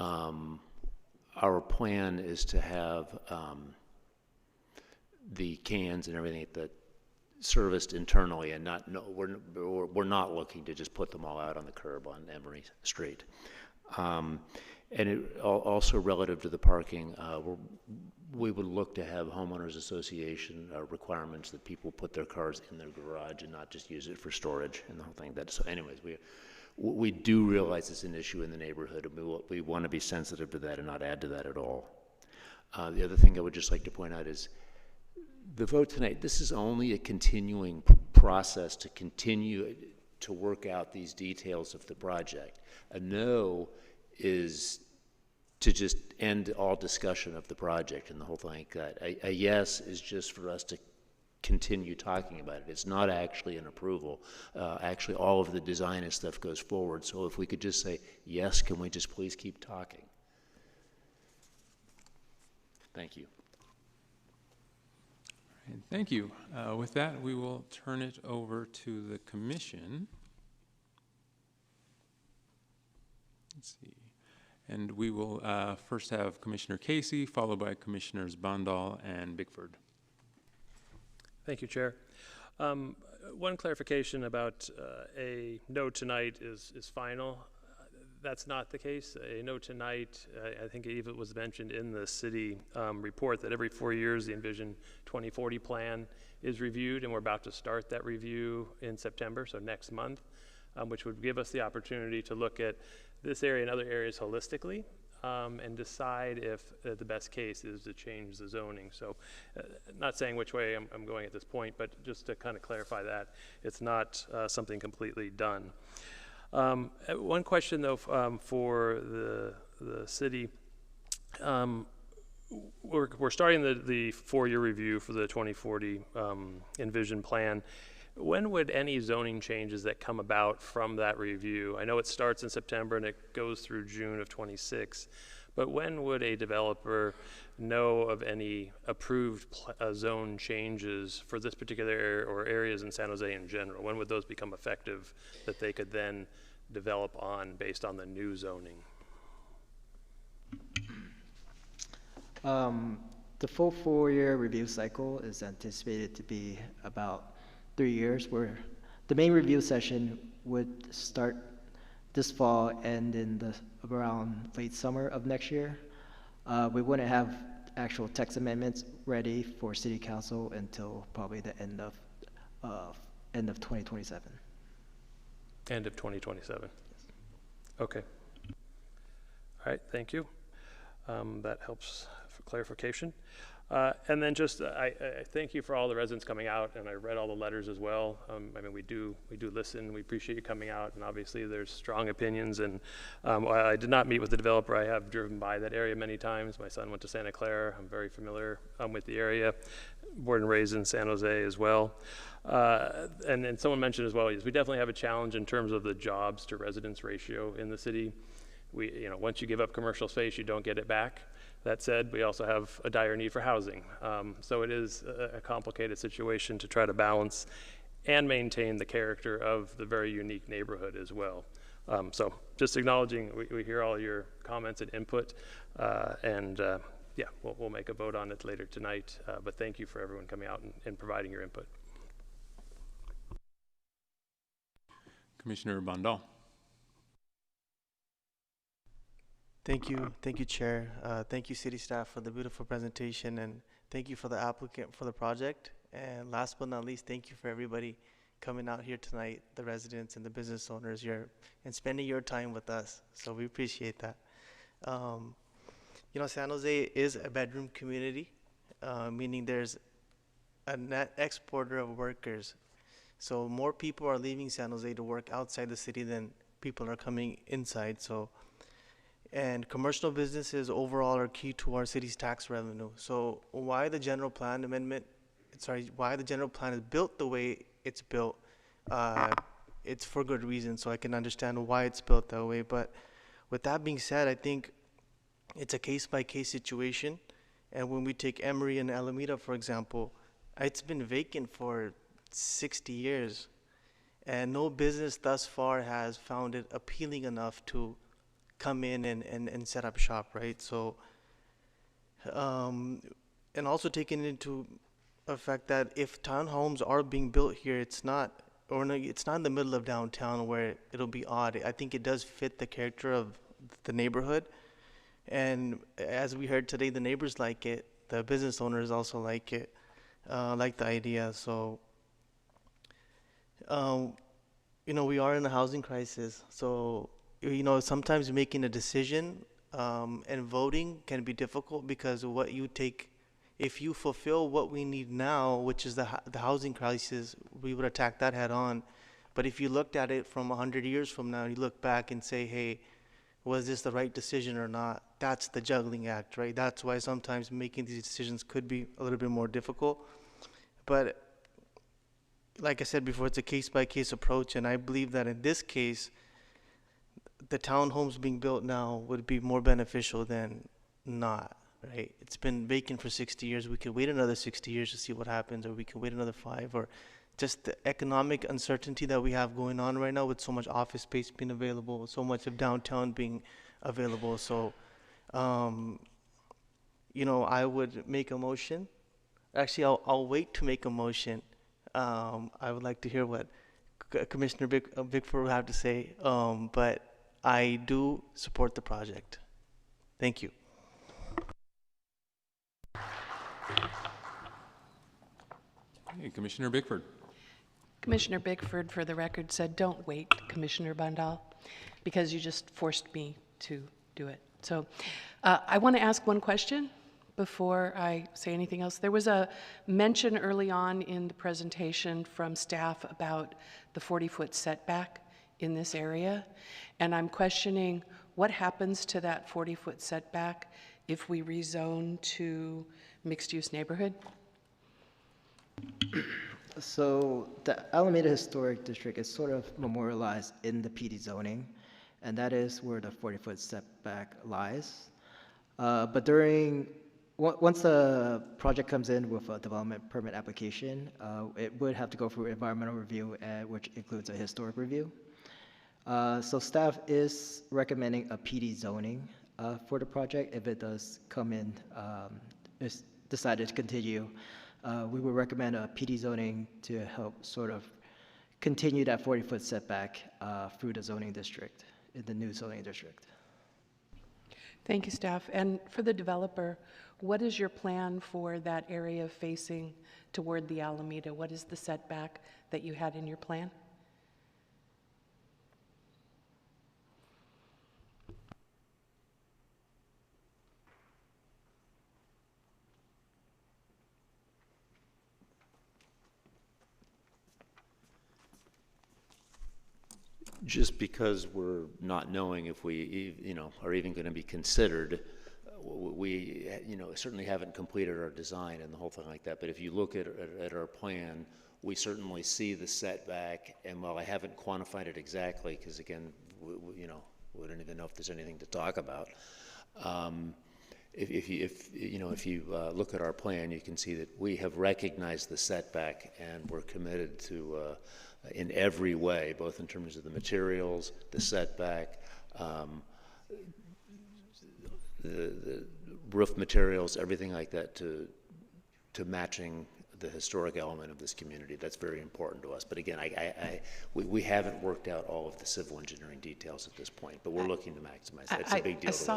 our plan is to have the cans and everything that serviced internally, and we're not looking to just put them all out on the curb on Emory Street. And also relative to the parking, we would look to have homeowners association requirements that people put their cars in their garage and not just use it for storage and the whole thing. So anyways, we do realize it's an issue in the neighborhood, and we want to be sensitive to that and not add to that at all. The other thing I would just like to point out is the vote tonight, this is only a continuing process to continue to work out these details of the project. A no is to just end all discussion of the project and the whole thing like that. A yes is just for us to continue talking about it. It's not actually an approval. Actually, all of the design and stuff goes forward. So if we could just say, yes, can we just please keep talking? Thank you. All right, thank you. With that, we will turn it over to the commission. Let's see. And we will first have Commissioner Casey, followed by Commissioners Bandal and Bickford. Thank you, Chair. One clarification about a no tonight is final. That's not the case. A no tonight, I think it was mentioned in the city report that every 4 years the Envision 2040 plan is reviewed, and we're about to start that review in September, so next month, which would give us the opportunity to look at this area and other areas holistically and decide if the best case is to change the zoning. So not saying which way I'm going at this point, but just to kind of clarify that, it's not something completely done. One question though for the city, we're starting the 4-year review for the 2040 Envision plan. When would any zoning changes that come about from that review, I know it starts in September and it goes through June of 26, but when would a developer know of any approved zone changes for this particular area or areas in San Jose in general? When would those become effective that they could then develop on based on the new zoning? The full 4-year review cycle is anticipated to be about 3 years, where the main review session would start this fall and in around late summer of next year. We wouldn't have actual text amendments ready for City Council until probably the end of 2027. End of 2027. Yes. Okay. All right. Thank you. That helps for clarification. And then just, I thank you for all the residents coming out, and I read all the letters as well. I mean, we do listen. We appreciate you coming out, and obviously there's strong opinions. And while I did not meet with the developer, I have driven by that area many times. My son went to Santa Clara. I'm very familiar with the area. Born and raised in San Jose as well. And then someone mentioned as well, yes, we definitely have a challenge in terms of the jobs to residents ratio in the city. Once you give up commercial space, you don't get it back. That said, we also have a dire need for housing. So it is a complicated situation to try to balance and maintain the character of the very unique neighborhood as well. So just acknowledging, we hear all your comments and input, yeah, we'll make a vote on it later tonight. But thank you for everyone coming out and providing your input. Commissioner Bandal. Thank you, Chair. Thank you, City staff, for the beautiful presentation, and thank you for the applicant for the project. And last but not least, thank you for everybody coming out here tonight, the residents and the business owners, and spending your time with us. So we appreciate that. San Jose is a bedroom community, meaning there's a net exporter of workers. So more people are leaving San Jose to work outside the city than people are coming inside. And commercial businesses overall are key to our city's tax revenue. So why the general plan is built the way it's built, it's for good reason, so I can understand why it's built that way. But with that being said, I think it's a case-by-case situation. And when we take Emory and Alameda, for example, it's been vacant for 60 years. And no business thus far has found it appealing enough to come in and set up shop, right? So, and also taking into effect that if townhomes are being built here, it's not in the middle of downtown where it'll be odd. I think it does fit the character of the neighborhood. And as we heard today, the neighbors like it. The business owners also like it, like the idea. So, we are in a housing crisis. So, sometimes making a decision and voting can be difficult because if you fulfill what we need now, which is the housing crisis, we would attack that head on. But if you looked at it from 100 years from now, you look back and say, hey, was this the right decision or not? That's the juggling act, right? That's why sometimes making these decisions could be a little bit more difficult. But like I said before, it's a case-by-case approach, and I believe that in this case, the townhomes being built now would be more beneficial than not, right? It's been vacant for 60 years. We could wait another 60 years to see what happens, or we could wait another 5, or just the economic uncertainty that we have going on right now with so much office space being available, so much of downtown being available. So, I would make a motion. Actually, I'll wait to make a motion. I would like to hear what Commissioner Bickford would have to say, but I do support the project. Thank you. Hey, Commissioner Bickford. Commissioner Bickford, for the record, said, don't wait, Commissioner Bandal, because you just forced me to do it. So I want to ask one question before I say anything else. There was a mention early on in the presentation from staff about the 40-foot setback in this area, and I'm questioning what happens to that 40-foot setback if we rezone to mixed-use neighborhood? So the Alameda Historic District is sort of memorialized in the PD zoning, and that is where the 40-foot setback lies. But once the project comes in with a development permit application, it would have to go through environmental review, which includes a historic review. So staff is recommending a PD zoning for the project. If it does come in, is decided to continue, we would recommend a PD zoning to help sort of continue that 40-foot setback through the zoning district, in the new zoning district. Thank you, staff. And for the developer, what is your plan for that area facing toward the Alameda? What is the setback that you had in your plan? Just because we're not knowing if we, are even going to be considered, we, certainly haven't completed our design and the whole thing like that. But if you look at our plan, we certainly see the setback. And while I haven't quantified it exactly, because again, we don't even know if there's anything to talk about. If you look at our plan, you can see that we have recognized the setback, and we're committed to, in every way, both in terms of the materials, the setback, the roof materials, everything like that, to matching the historic element of this community. That's very important to us. But again, we haven't worked out all of the civil engineering details at this point, but we're looking to maximize that. It's a big deal to us.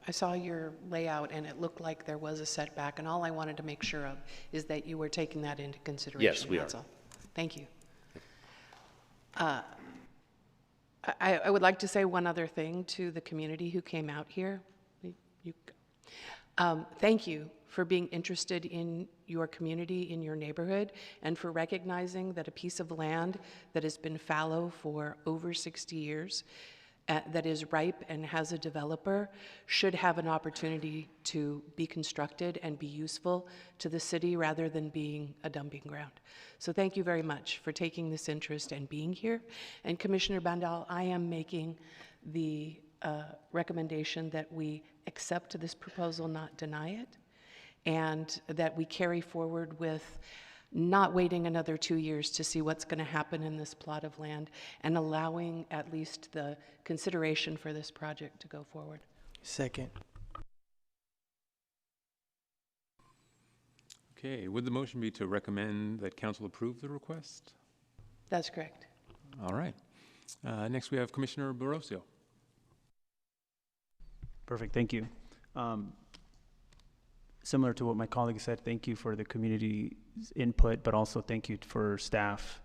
I saw your layout, and it looked like there was a setback, and all I wanted to make sure of is that you were taking that into consideration. Yes, we That's are. all. Thank you. I would like to say one other thing to the community who came out here. Thank you for being interested in your community, in your neighborhood, and for recognizing that a piece of land that has been fallow for over 60 years, that is ripe and has a developer, should have an opportunity to be constructed and be useful to the city rather than being a dumping ground. So thank you very much for taking this interest and being here. And Commissioner Bandal, I am making the recommendation that we accept this proposal, not deny it, and that we carry forward with not waiting another 2 years to see what's going to happen in this plot of land, and allowing at least the consideration for this project to go forward. Second. Okay, would the motion be to recommend that council approve the request? That's correct. All right. Next, we have Commissioner Barroso. Perfect, thank you. Similar to what my colleague said, thank you for the community's input, but also thank you for staff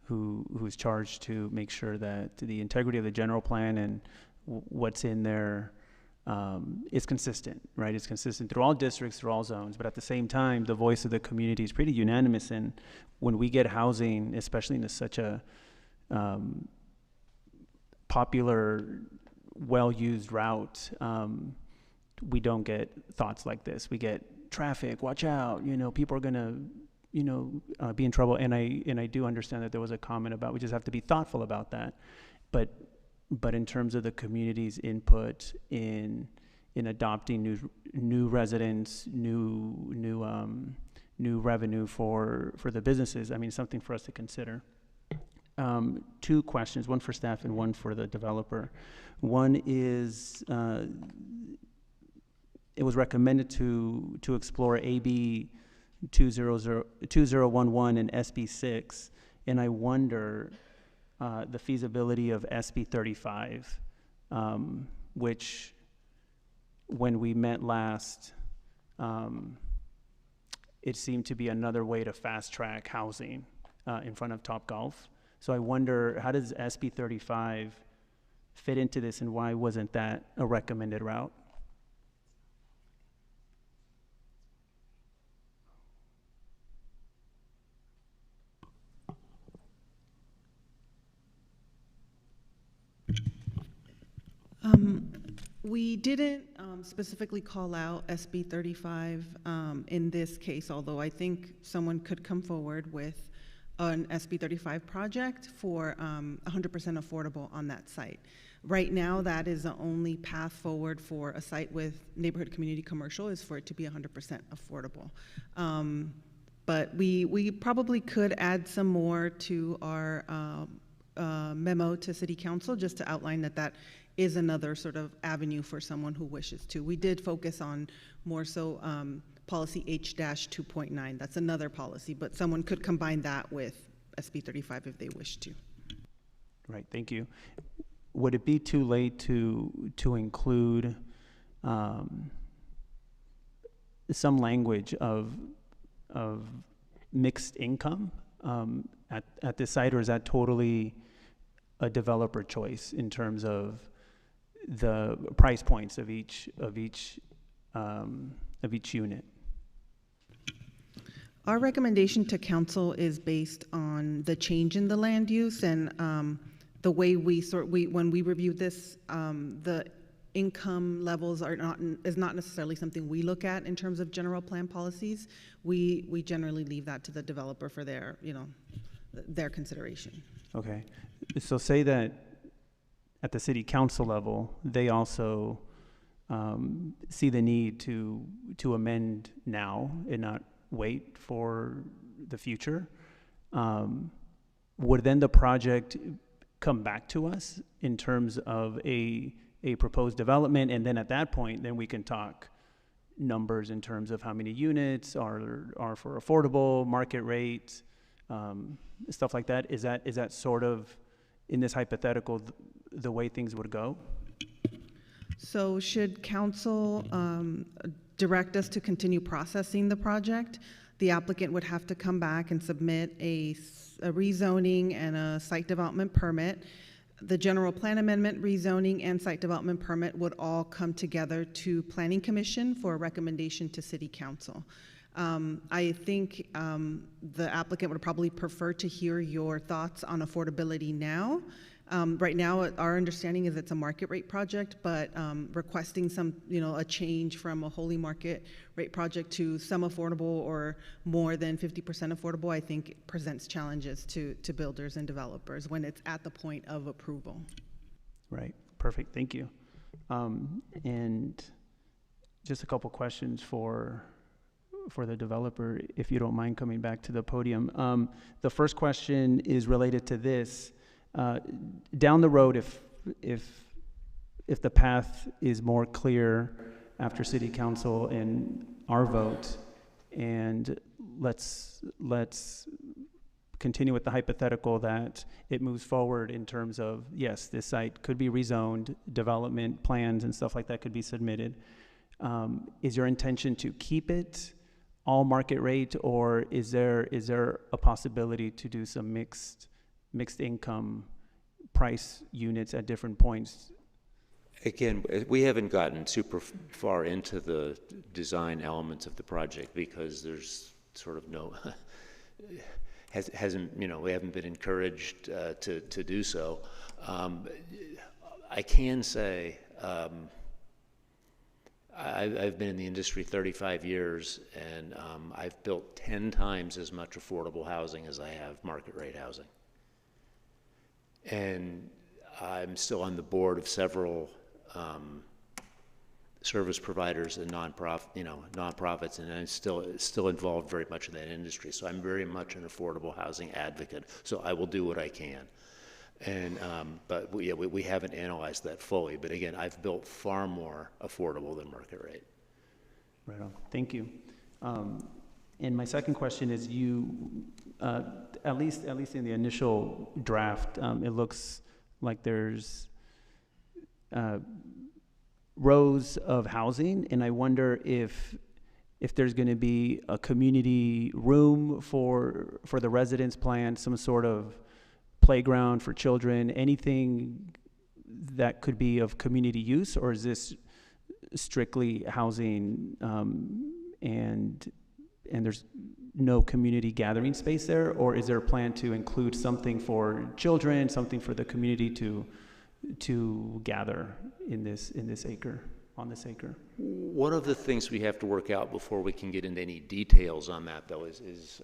who's charged to make sure that the integrity of the general plan and what's in there is consistent, right? It's consistent through all districts, through all zones, but at the same time, the voice of the community is pretty unanimous. And when we get housing, especially in such a popular, well-used route, we don't get thoughts like this. We get traffic, watch out, people are gonna, be in trouble. And I do understand that there was a comment about we just have to be thoughtful about that. But in terms of the community's input in adopting new residents, new revenue for the businesses, I mean, something for us to consider. Two questions, one for staff and one for the developer. One is, it was recommended to explore AB 2011 and SB 6, and I wonder the feasibility of SB 35, which when we met last, it seemed to be another way to fast track housing in front of Topgolf. So I wonder, how does SB 35 fit into this, and why wasn't that a recommended route? We didn't specifically call out SB 35 in this case, although I think someone could come forward with an SB 35 project for 100% affordable on that site. Right now, that is the only path forward for a site with neighborhood community commercial, is for it to be 100% affordable. But we probably could add some more to our memo to City Council, just to outline that is another sort of avenue for someone who wishes to. We did focus on more so policy H-2.9. That's another policy, but someone could combine that with SB 35 if they wish to. Right, thank you. Would it be too late to include some language of mixed income at this site, or is that totally a developer choice in terms of the price points of each unit? Our recommendation to council is based on the change in the land use, and the way when we reviewed this, the income levels is not necessarily something we look at in terms of general plan policies. We generally leave that to the developer for their, their consideration. Okay, so say that at the city council level, they also see the need to amend now and not wait for the future. Would then the project come back to us in terms of a proposed development, and then at that point, then we can talk numbers in terms of how many units are for affordable market rate, stuff like that? Is that sort of, in this hypothetical, the way things would go? So should council direct us to continue processing the project, the applicant would have to come back and submit a rezoning and a site development permit. The general plan amendment, rezoning, and site development permit would all come together to Planning Commission for a recommendation to City Council. I think the applicant would probably prefer to hear your thoughts on affordability now. Right now, our understanding is it's a market rate project, but requesting some, a change from a wholly market rate project to some affordable or more than 50% affordable, I think presents challenges to builders and developers when it's at the point of approval. Right, perfect, thank you. And just a couple questions for the developer, if you don't mind coming back to the podium. The first question is related to this. Down the road, if the path is more clear after City Council and our vote, and let's continue with the hypothetical that it moves forward in terms of, yes, this site could be rezoned, development plans and stuff like that could be submitted. Is your intention to keep it all market rate, or is there a possibility to do some mixed income price units at different points? Again, we haven't gotten super far into the design elements of the project because there's sort of no, we haven't been encouraged to do so. I can say I've been in the industry 35 years, and I've built 10 times as much affordable housing as I have market rate housing. And I'm still on the board of several service providers and nonprofits, and I'm still involved very much in that industry. So I'm very much an affordable housing advocate. So I will do what I can. And but we haven't analyzed that fully. But again, I've built far more affordable than market rate. Right on. Thank you. And my second question is, at least in the initial draft, it looks like there's rows of housing, and I wonder if there's going to be a community room for the residents plan, some sort of playground for children, anything that could be of community use, or is this strictly housing and there's no community gathering space there, or is there a plan to include something for children, something for the community to gather in this acre, on this acre? One of the things we have to work out before we can get into any details on that, though, is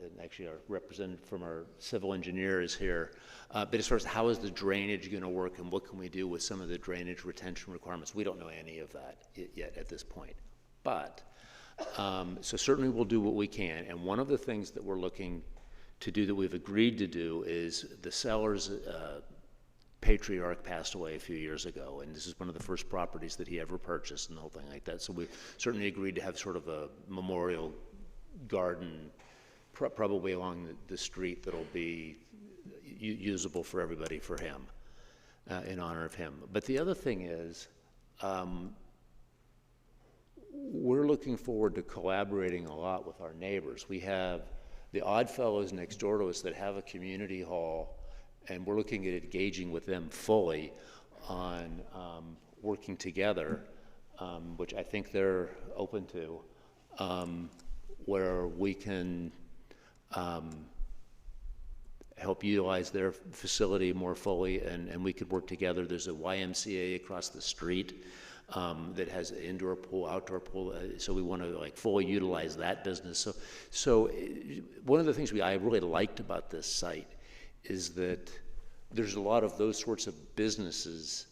and actually our representative from our civil engineer is here, but as far as how is the drainage going to work and what can we do with some of the drainage retention requirements, we don't know any of that yet at this point. But so certainly we'll do what we can, and one of the things that we're looking to do that we've agreed to do is the seller's patriarch passed away a few years ago, and this is one of the first properties that he ever purchased and the whole thing like that. So we certainly agreed to have sort of a memorial garden probably along the street that'll be usable for everybody for him, in honor of him. But the other thing is, we're looking forward to collaborating a lot with our neighbors. We have the Oddfellows next door to us that have a community hall, and we're looking at engaging with them fully on working together, which I think they're open to, where we can help utilize their facility more fully, and we could work together. There's a YMCA across the street that has an indoor pool, outdoor pool, so we want to like fully utilize that business. So one of the things I really liked about this site is that there's a lot of those sorts of businesses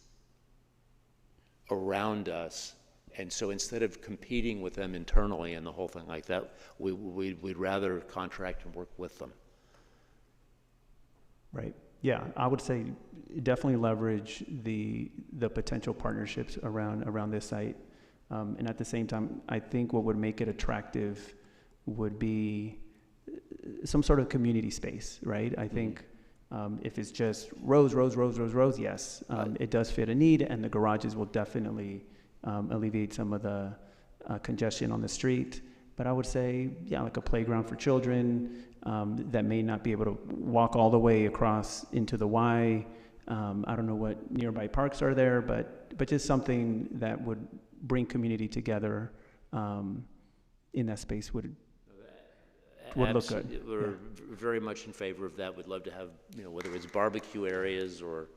around us, and so instead of competing with them internally and the whole thing like that, we'd rather contract and work with them. Right. Yeah, I would say definitely leverage the potential partnerships around this site, and at the same time, I think what would make it attractive would be some sort of community space, right? I think if it's just rows, yes, it does fit a need, and the garages will definitely alleviate some of the congestion on the street. But I would say, yeah, like a playground for children that may not be able to walk all the way across into the Y. I don't know what nearby parks are there, but just something that would bring community together in that space would look good. We're very much in favor of that. We'd love to have, whether it's barbecue areas or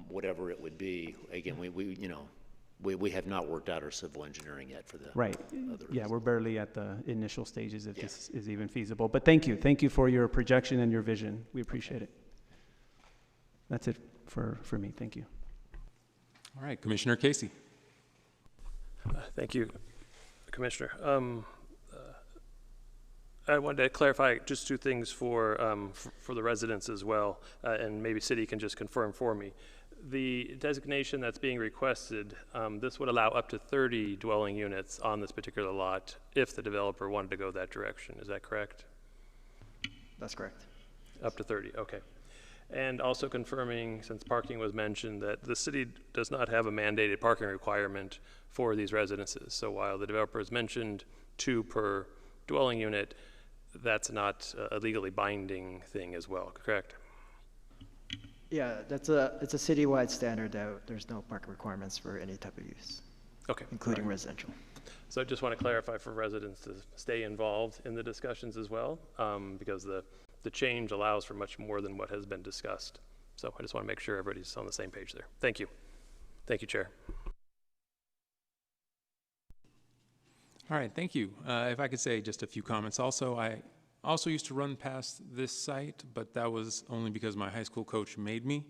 whatever it would be. Again, we have not worked out our civil engineering yet for the right. Other yeah, we're barely at the initial stages if this is even feasible. But thank you for your projection and your vision. We appreciate it. That's it for me. Thank you. All right, Commissioner Casey. Thank you, Commissioner. I wanted to clarify just two things for the residents as well, and maybe City can just confirm for me. The designation that's being requested, this would allow up to 30 dwelling units on this particular lot if the developer wanted to go that direction. Is that correct? That's correct. Up to 30, okay. And also confirming, since parking was mentioned, that the city does not have a mandated parking requirement for these residences. So while the developer has mentioned 2 per dwelling unit, that's not a legally binding thing as well, correct? Yeah, it's a citywide standard that there's no parking requirements for any type of use. Okay. Including residential. So I just want to clarify for residents to stay involved in the discussions as well, because the change allows for much more than what has been discussed. So I just want to make sure everybody's on the same page there. Thank you. Thank you, Chair. All right, thank you. If I could say just a few comments also. I also used to run past this site, but that was only because my high school coach made me.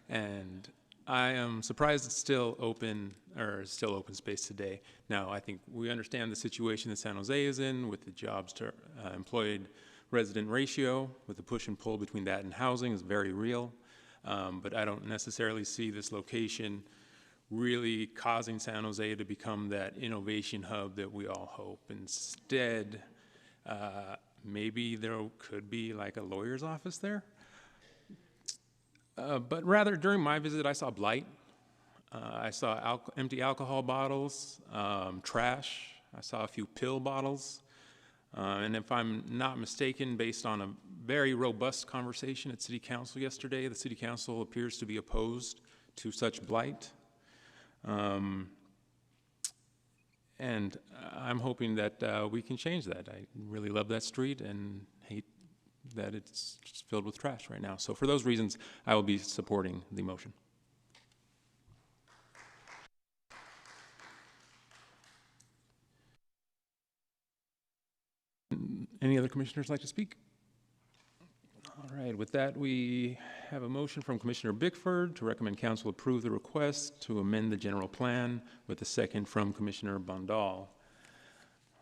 And I am surprised it's still open, or still open space today. Now, I think we understand the situation that San Jose is in with the jobs to employed resident ratio, with the push and pull between that and housing is very real. But I don't necessarily see this location really causing San Jose to become that innovation hub that we all hope. Instead, maybe there could be like a lawyer's office there. But rather, during my visit, I saw blight. I saw empty alcohol bottles, trash. I saw a few pill bottles. And if I'm not mistaken, based on a very robust conversation at City Council yesterday, the City Council appears to be opposed to such blight. And I'm hoping that we can change that. I really love that street and hate that it's just filled with trash right now. So for those reasons, I will be supporting the motion. Any other commissioners like to speak? All right, with that, we have a motion from Commissioner Bickford to recommend council approve the request to amend the general plan, with a second from Commissioner Bandal.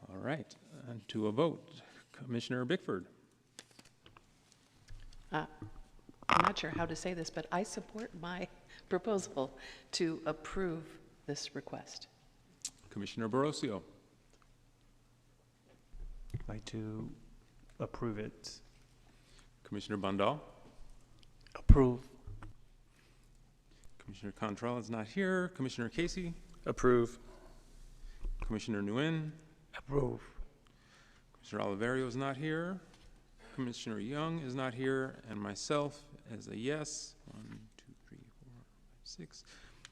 All right, and to a vote. Commissioner Bickford. I'm not sure how to say this, but I support my proposal to approve this request. Commissioner Borosio. I'd like to approve it. Commissioner Bandal. Approve. Commissioner Contral is not here. Commissioner Casey. Approve. Commissioner Nguyen. Approve. Commissioner Oliverio is not here. Commissioner Young is not here, and myself as a yes. 1, 2, 3, 4, 5, 6.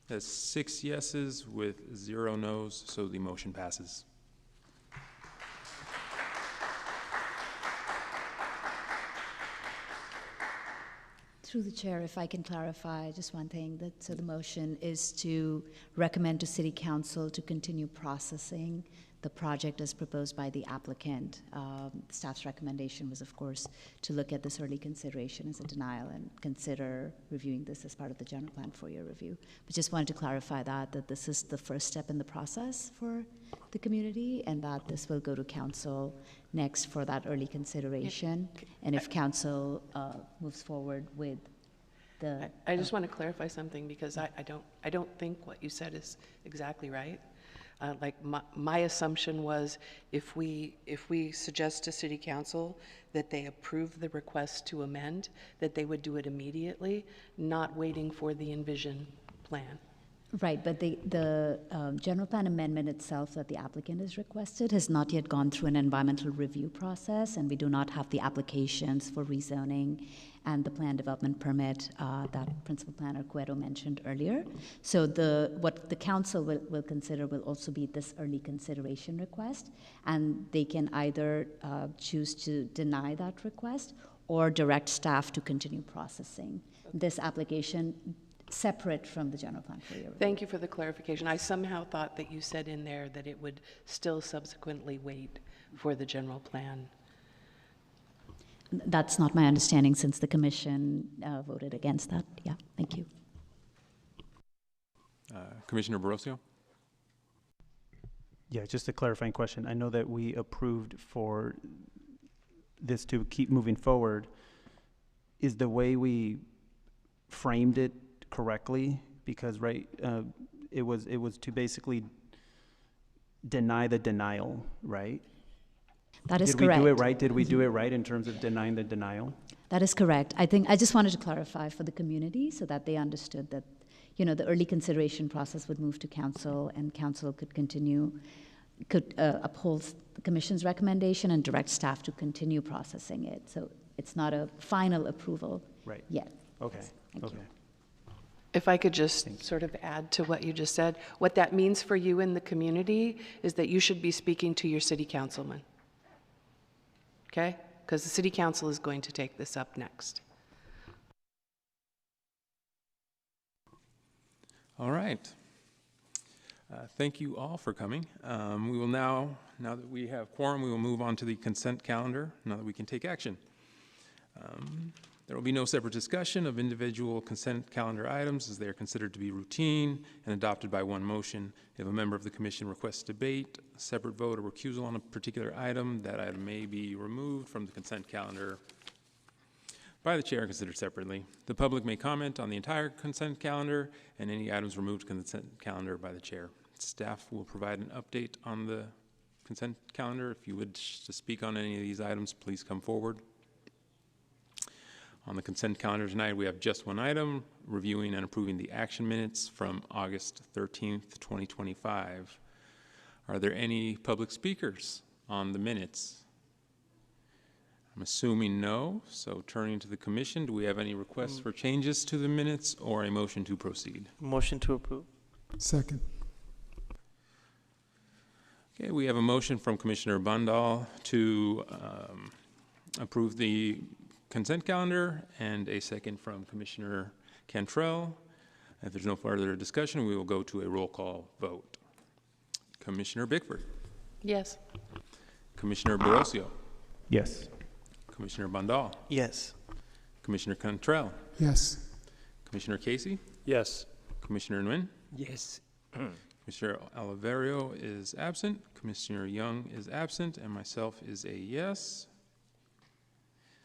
That's 6 yeses with 0 noes, so the motion passes. Through the chair, if I can clarify just one thing, so the motion is to recommend to City Council to continue processing the project as proposed by the applicant. Staff's recommendation was, of course, to look at this early consideration as a denial and consider reviewing this as part of the general plan for your review. But just wanted to clarify that this is the first step in the process for the community, and that this will go to council next for that early consideration. And if council moves forward with the... I just want to clarify something, because I don't think what you said is exactly right. Like my assumption was, if we suggest to City Council that they approve the request to amend, that they would do it immediately, not waiting for the envision plan. Right, but the general plan amendment itself that the applicant has requested has not yet gone through an environmental review process, and we do not have the applications for rezoning and the plan development permit that Principal Planner Cueto mentioned earlier. So what the council will consider will also be this early consideration request, and they can either choose to deny that request or direct staff to continue processing this application separate from the general plan for your review. Thank you for the clarification. I somehow thought that you said in there that it would still subsequently wait for the general plan. That's not my understanding, since the commission voted against that. Yeah, thank you. Commissioner Borosio? Yeah, just a clarifying question. I know that we approved for this to keep moving forward. Is the way we framed it correctly? Because it was to basically deny the denial, right? That is Did correct. we do it right? Did we do it right in terms of denying the denial? That is correct. I just wanted to clarify for the community so that they understood that, the early consideration process would move to council, and council could uphold the commission's recommendation and direct staff to continue processing it. So it's not a final approval yet. Okay. Thank you. If I could just sort of add to what you just said, what that means for you in the community is that you should be speaking to your city councilman. Okay? Because the city council is going to take this up next. All right. Thank you all for coming. We will now that we have quorum, we will move on to the consent calendar, now that we can take action. There will be no separate discussion of individual consent calendar items, as they are considered to be routine and adopted by one motion. If a member of the commission requests debate, a separate vote, or recusal on a particular item, that item may be removed from the consent calendar by the chair and considered separately. The public may comment on the entire consent calendar and any items removed from the consent calendar by the chair. Staff will provide an update on the consent calendar. If you wish to speak on any of these items, please come forward. On the consent calendar tonight, we have just one item, reviewing and approving the action minutes from August 13th, 2025. Are there any public speakers on the minutes? I'm assuming no, so turning to the commission, do we have any requests for changes to the minutes or a motion to proceed? Motion to approve. Second. Okay, we have a motion from Commissioner Bandal to approve the consent calendar, and a second from Commissioner Cantrell. If there's no further discussion, we will go to a roll call vote. Commissioner Bickford? Yes. Commissioner Borosio? Yes. Commissioner Bandal? Yes. Commissioner Cantrell? Yes. Commissioner Casey? Yes. Commissioner Nguyen? Yes. Commissioner Oliverio is absent. Commissioner Young is absent, and myself is a yes.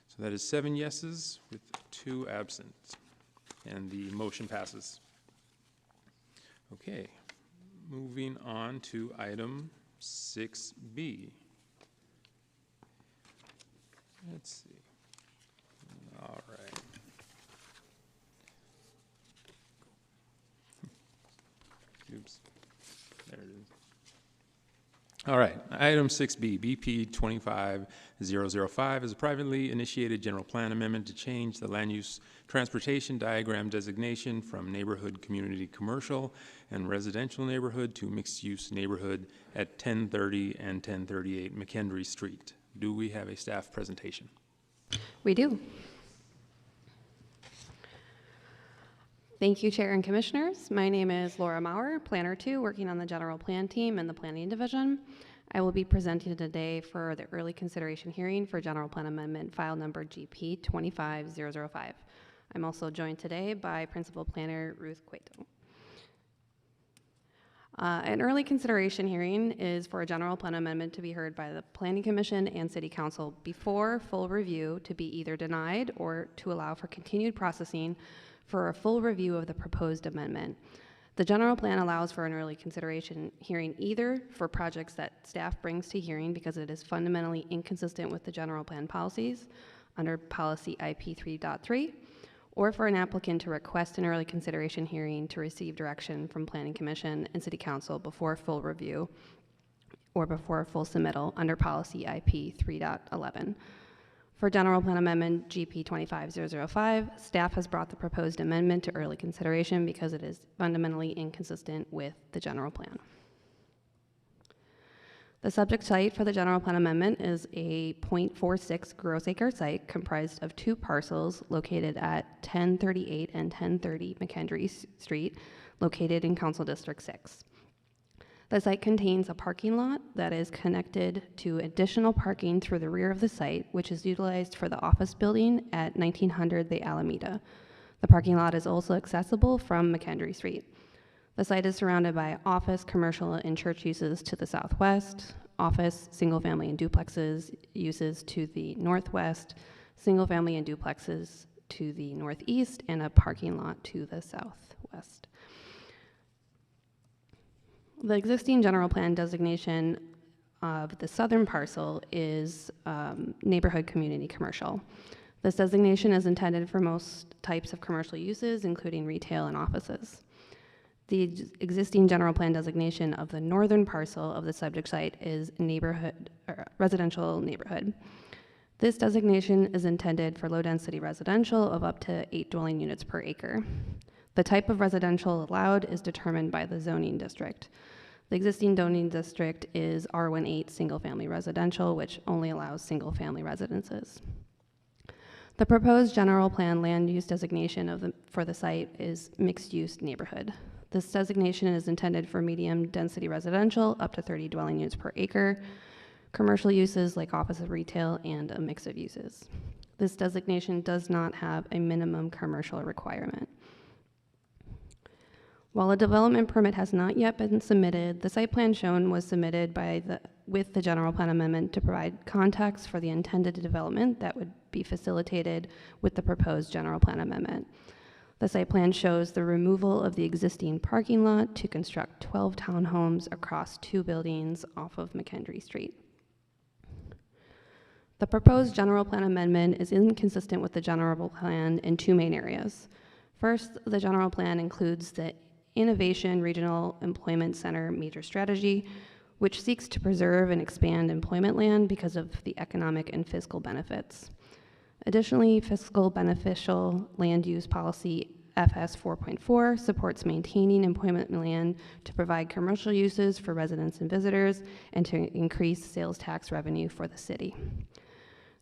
So that is 7 yeses with 2 absent, and the motion passes. Okay, moving on to item 6B. Let's see. All right. Oops, there it is. All right, item 6B, BP 25005 is a privately initiated general plan amendment to change the land use transportation diagram designation from neighborhood community commercial and residential neighborhood to mixed use neighborhood at 1030 and 1038 McHenry Street. Do we have a staff presentation? We do. Thank you, Chair and Commissioners. My name is Laura Maurer, Planner 2, working on the General Plan team in the Planning Division. I will be presenting today for the early consideration hearing for General Plan Amendment File Number GP 25005. I'm also joined today by Principal Planner Ruth Cueto. An early consideration hearing is for a general plan amendment to be heard by the Planning Commission and City Council before full review to be either denied or to allow for continued processing for a full review of the proposed amendment. The general plan allows for an early consideration hearing either for projects that staff brings to hearing because it is fundamentally inconsistent with the general plan policies under policy IP 3.3, or for an applicant to request an early consideration hearing to receive direction from Planning Commission and City Council before full review or before full submittal under policy IP 3.11. For General Plan Amendment GP 25005, staff has brought the proposed amendment to early consideration because it is fundamentally inconsistent with the general plan. The subject site for the general plan amendment is a 0.46 gross acre site comprised of 2 parcels located at 1038 and 1030 McHenry Street, located in Council District 6. The site contains a parking lot that is connected to additional parking through the rear of the site, which is utilized for the office building at 1900 The Alameda. The parking lot is also accessible from McHenry Street. The site is surrounded by office, commercial, and church uses to the southwest, office, single-family, and duplexes uses to the northwest, single-family and duplexes to the northeast, and a parking lot to the southwest. The existing general plan designation of the southern parcel is neighborhood community commercial. This designation is intended for most types of commercial uses, including retail and offices. The existing general plan designation of the northern parcel of the subject site is neighborhood, or residential neighborhood. This designation is intended for low-density residential of up to 8 dwelling units per acre. The type of residential allowed is determined by the zoning district. The existing zoning district is R18 single-family residential, which only allows single-family residences. The proposed general plan land use designation for the site is mixed-use neighborhood. This designation is intended for medium-density residential up to 30 dwelling units per acre, commercial uses like office and retail, and a mix of uses. This designation does not have a minimum commercial requirement. While a development permit has not yet been submitted, the site plan shown was submitted with the general plan amendment to provide context for the intended development that would be facilitated with the proposed general plan amendment. The site plan shows the removal of the existing parking lot to construct 12 townhomes across 2 buildings off of McHenry Street. The proposed general plan amendment is inconsistent with the general plan in 2 main areas. First, the general plan includes the Innovation Regional Employment Center major strategy, which seeks to preserve and expand employment land because of the economic and fiscal benefits. Additionally, fiscal beneficial land use policy FS 4.4 supports maintaining employment land to provide commercial uses for residents and visitors and to increase sales tax revenue for the city.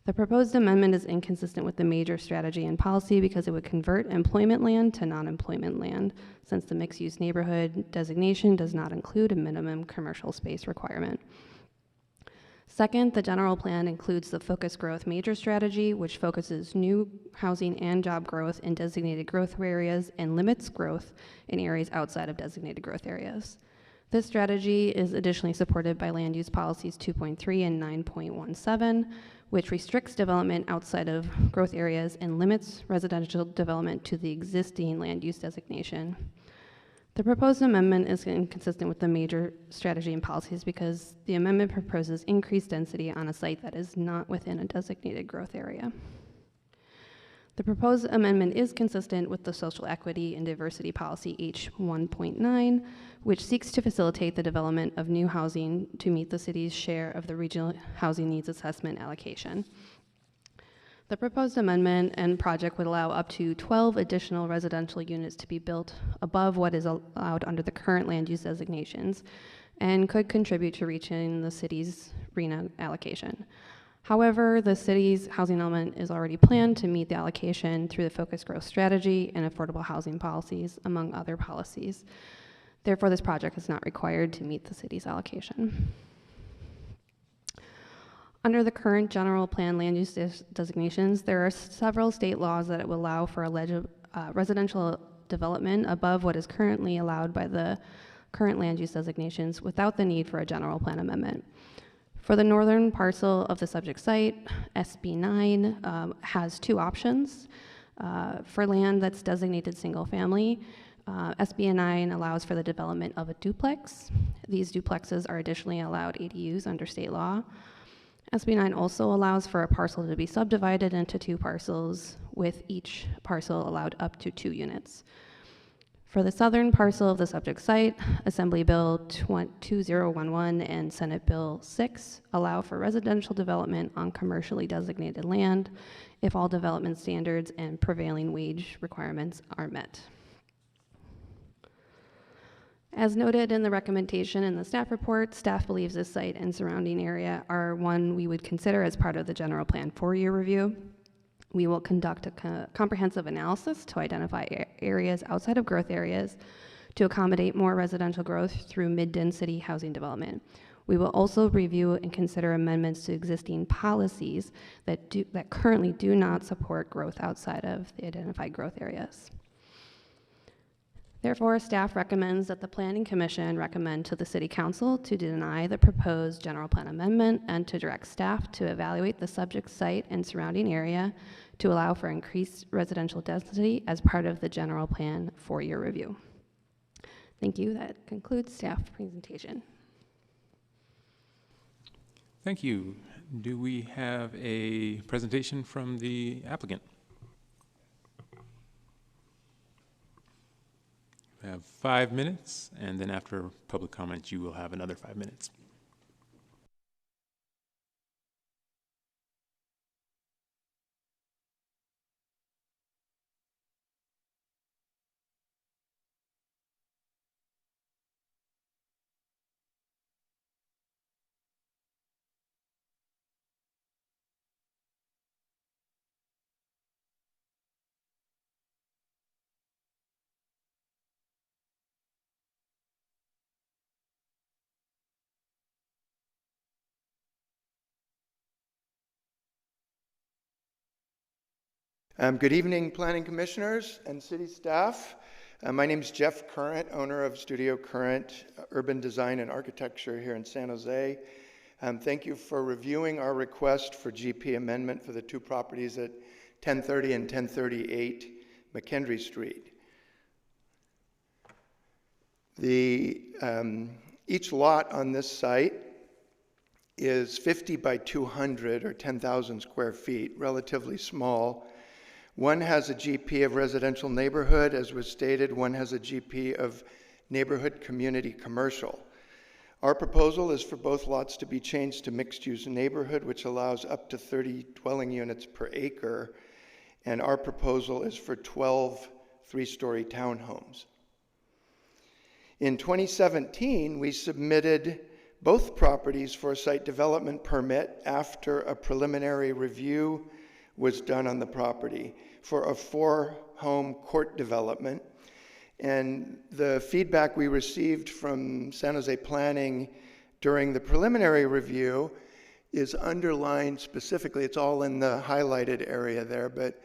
The proposed amendment is inconsistent with the major strategy and policy because it would convert employment land to non-employment land, since the mixed-use neighborhood designation does not include a minimum commercial space requirement. Second, the general plan includes the focused growth major strategy, which focuses new housing and job growth in designated growth areas and limits growth in areas outside of designated growth areas. This strategy is additionally supported by land use policies 2.3 and 9.17, which restricts development outside of growth areas and limits residential development to the existing land use designation. The proposed amendment is inconsistent with the major strategy and policies because the amendment proposes increased density on a site that is not within a designated growth area. The proposed amendment is consistent with the social equity and diversity policy H1.9, which seeks to facilitate the development of new housing to meet the city's share of the regional housing needs assessment allocation. The proposed amendment and project would allow up to 12 additional residential units to be built above what is allowed under the current land use designations and could contribute to reaching the city's RHNA allocation. However, the city's housing element is already planned to meet the allocation through the focused growth strategy and affordable housing policies, among other policies. Therefore, this project is not required to meet the city's allocation. Under the current general plan land use designations, there are several state laws that will allow for residential development above what is currently allowed by the current land use designations without the need for a general plan amendment. For the northern parcel of the subject site, SB 9 has two options. For land that's designated single family, SB 9 allows for the development of a duplex. These duplexes are additionally allowed ADUs under state law. SB 9 also allows for a parcel to be subdivided into two parcels, with each parcel allowed up to 2 units. For the southern parcel of the subject site, Assembly Bill 2011 and Senate Bill 6 allow for residential development on commercially designated land if all development standards and prevailing wage requirements are met. As noted in the recommendation in the staff report, staff believes this site and surrounding area are one we would consider as part of the general plan 4-year review. We will conduct a comprehensive analysis to identify areas outside of growth areas to accommodate more residential growth through mid-density housing development. We will also review and consider amendments to existing policies that currently do not support growth outside of the identified growth areas. Therefore, staff recommends that the Planning Commission recommend to the City Council to deny the proposed general plan amendment and to direct staff to evaluate the subject site and surrounding area to allow for increased residential density as part of the general plan 4-year review. Thank you. That concludes staff presentation. Thank you. Do we have a presentation from the applicant? We have 5 minutes, and then after public comment, you will have another 5 minutes. Good evening, Planning Commissioners and City staff. My name is Jeff Current, owner of Studio Current Urban Design and Architecture here in San Jose. Thank you for reviewing our request for GP amendment for the 2 properties at 1030 and 1038 McKendree Street. Each lot on this site is 50 by 200 or 10,000 square feet, relatively small. One has a GP of residential neighborhood, as was stated. One has a GP of neighborhood community commercial. Our proposal is for both lots to be changed to mixed-use neighborhood, which allows up to 30 dwelling units per acre. And our proposal is for 12 3-story townhomes. In 2017, we submitted both properties for a site development permit after a preliminary review was done on the property for a 4-home court development. And the feedback we received from San Jose Planning during the preliminary review is underlined specifically. It's all in the highlighted area there, but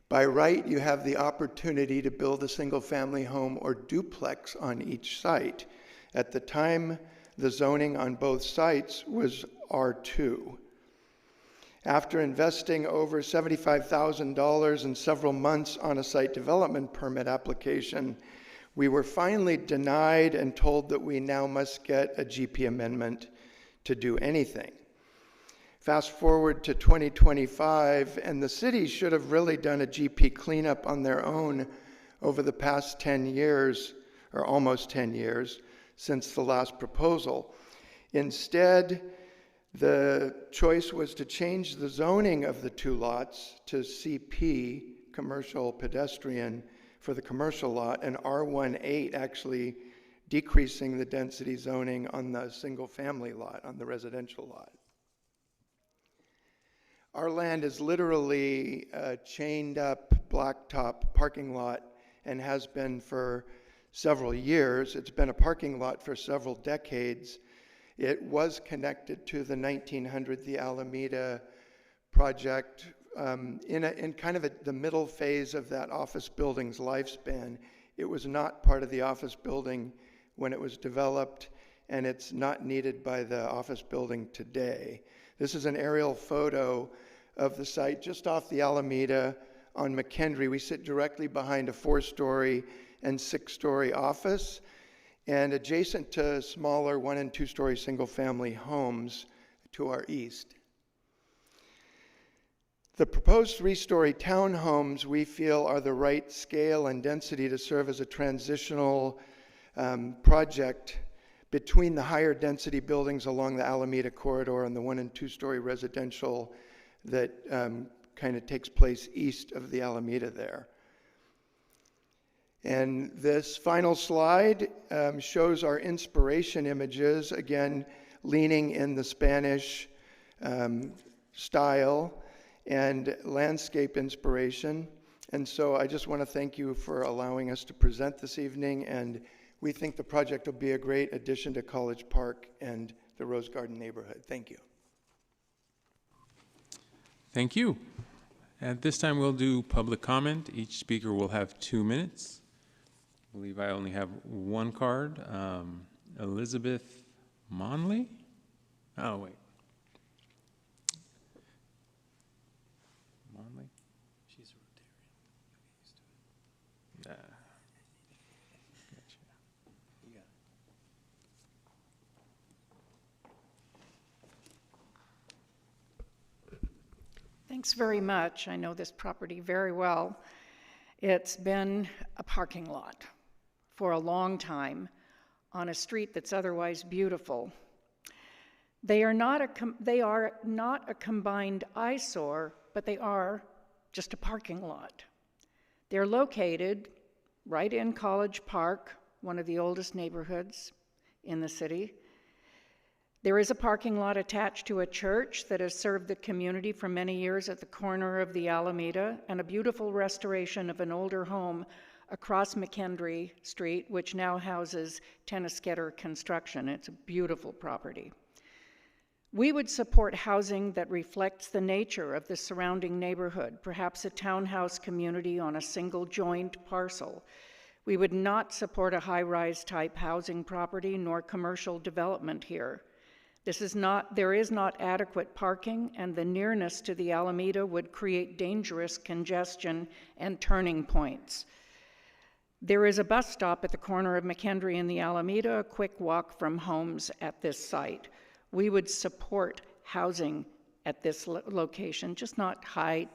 by right, you have the opportunity to build a single-family home or duplex on each site. At the time, the zoning on both sites was R2. After investing over $75,000 and several months on a site development permit application, we were finally denied and told that we now must get a GP amendment to do anything. Fast forward to 2025, and the city should have really done a GP cleanup on their own over the past 10 years, or almost 10 years, since the last proposal. Instead, the choice was to change the zoning of the 2 lots to CP, commercial pedestrian, for the commercial lot, and R18, actually decreasing the density zoning on the single family lot, on the residential lot. Our land is literally a chained up blacktop parking lot and has been for several years. It's been a parking lot for several decades. It was connected to the 1900, the Alameda project, in kind of the middle phase of that office building's lifespan. It was not part of the office building when it was developed, and it's not needed by the office building today. This is an aerial photo of the site just off the Alameda on McKendree. We sit directly behind a 4-story and 6-story office, and adjacent to smaller 1- and 2-story single-family homes to our east. The proposed 3-story townhomes we feel are the right scale and density to serve as a transitional project between the higher density buildings along the Alameda corridor and the 1- and 2-story residential that kind of takes place east of the Alameda there. And this final slide shows our inspiration images, again, leaning in the Spanish style and landscape inspiration. And so I just want to thank you for allowing us to present this evening, and we think the project will be a great addition to College Park and the Rose Garden neighborhood. Thank you. Thank you. At this time, we'll do public comment. Each speaker will have 2 minutes. I believe I only have one card. Elizabeth Monley? Oh, wait. Monley? She's a Rotarian. Gotcha. You got it. Thanks very much. I know this property very well. It's been a parking lot for a long time on a street that's otherwise beautiful. They are not a combined eyesore, but they are just a parking lot. They're located right in College Park, one of the oldest neighborhoods in the city. There is a parking lot attached to a church that has served the community for many years at the corner of the Alameda, and a beautiful restoration of an older home across McKendree Street, which now houses Tennisketter Construction. It's a beautiful property. We would support housing that reflects the nature of the surrounding neighborhood, perhaps a townhouse community on a single joined parcel. We would not support a high-rise type housing property nor commercial development here. There is not adequate parking, and the nearness to the Alameda would create dangerous congestion and turning points. There is a bus stop at the corner of McKendree and the Alameda, a quick walk from homes at this site. We would support housing at this location, just not high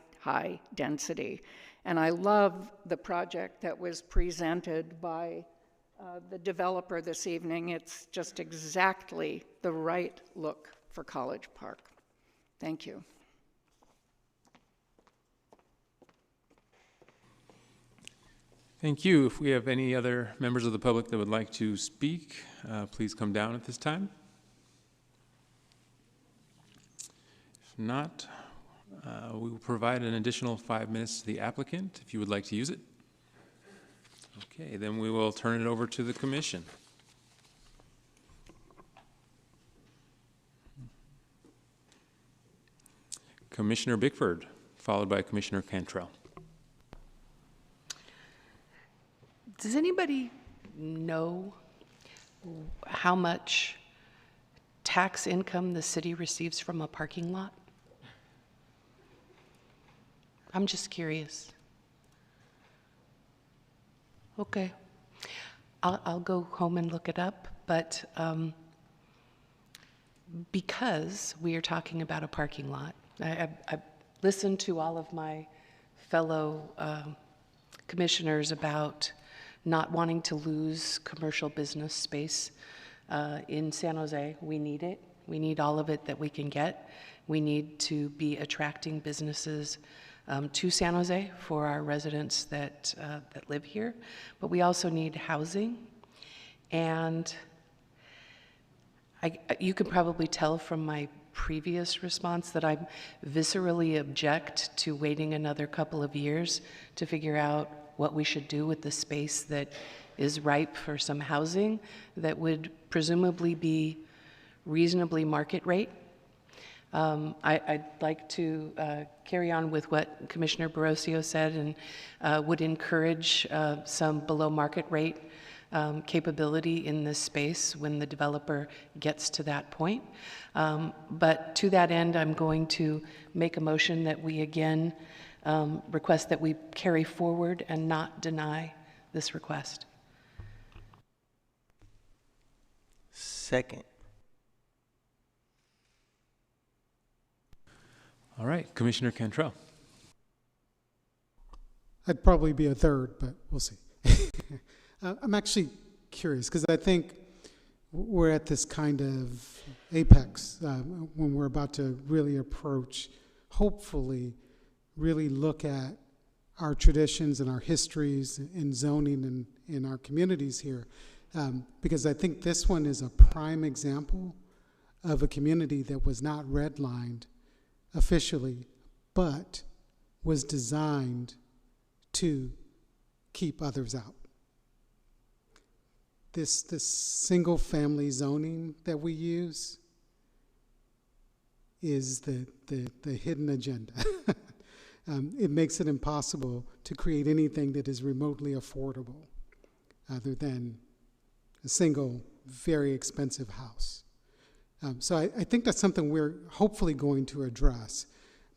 density. And I love the project that was presented by the developer this evening. It's just exactly the right look for College Park. Thank you. Thank you. If we have any other members of the public that would like to speak, please come down at this time. If not, we will provide an additional 5 minutes to the applicant if you would like to use it. Okay, then we will turn it over to the commission. Commissioner Bickford, followed by Commissioner Cantrell. Does anybody know how much tax income the city receives from a parking lot? I'm just curious. Okay. I'll go home and look it up, but because we are talking about a parking lot, I've listened to all of my fellow commissioners about not wanting to lose commercial business space in San Jose. We need it. We need all of it that we can get. We need to be attracting businesses to San Jose for our residents that live here, but we also need housing. And you can probably tell from my previous response that I viscerally object to waiting another couple of years to figure out what we should do with the space that is ripe for some housing that would presumably be reasonably market rate. I'd like to carry on with what Commissioner Barocio said and would encourage some below market rate capability in this space when the developer gets to that point. But to that end, I'm going to make a motion that we again request that we carry forward and not deny this request. Second. All right, Commissioner Cantrell. I'd probably be a third, but we'll see. I'm actually curious because I think we're at this kind of apex when we're about to really approach, hopefully, really look at our traditions and our histories in zoning and in our communities here. Because I think this one is a prime example of a community that was not redlined officially, but was designed to keep others out. This single family zoning that we use is the hidden agenda. It makes it impossible to create anything that is remotely affordable other than a single, very expensive house. So I think that's something we're hopefully going to address.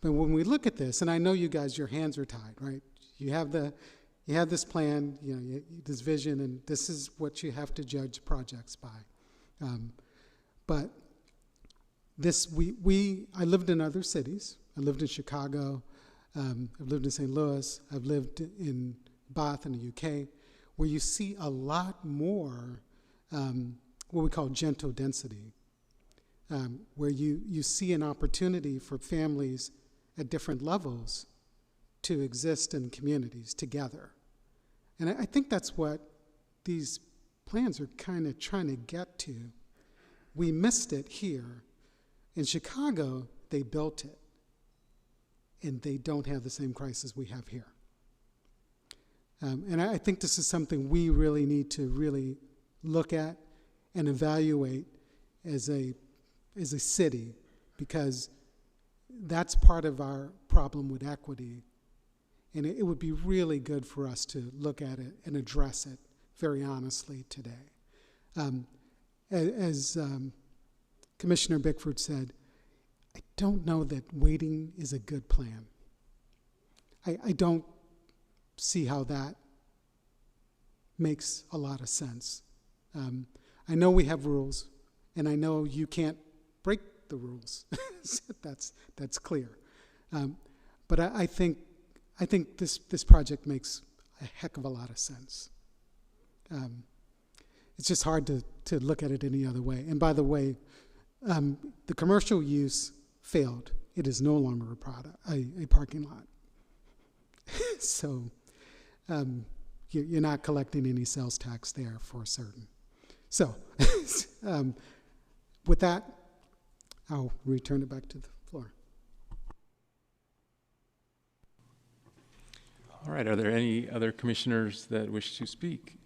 But when we look at this, and I know you guys, your hands are tied, right? You have this plan, this vision, and this is what you have to judge projects by. But this, I lived in other cities. I lived in Chicago. I've lived in St. Louis. I've lived in Bath in the UK, where you see a lot more what we call gentle density, where you see an opportunity for families at different levels to exist in communities together. And I think that's what these plans are kind of trying to get to. We missed it here. In Chicago, they built it, and they don't have the same crisis we have here. And I think this is something we really need to really look at and evaluate as a city, because that's part of our problem with equity. And it would be really good for us to look at it and address it very honestly today. As Commissioner Bickford said, I don't know that waiting is a good plan. I don't see how that makes a lot of sense. I know we have rules, and I know you can't break the rules. That's clear. But I think this project makes a heck of a lot of sense. It's just hard to look at it any other way. And by the way, the commercial use failed. It is no longer a parking lot. So you're not collecting any sales tax there for certain. So with that, I'll return it back to the floor. All right, are there any other commissioners that wish to speak?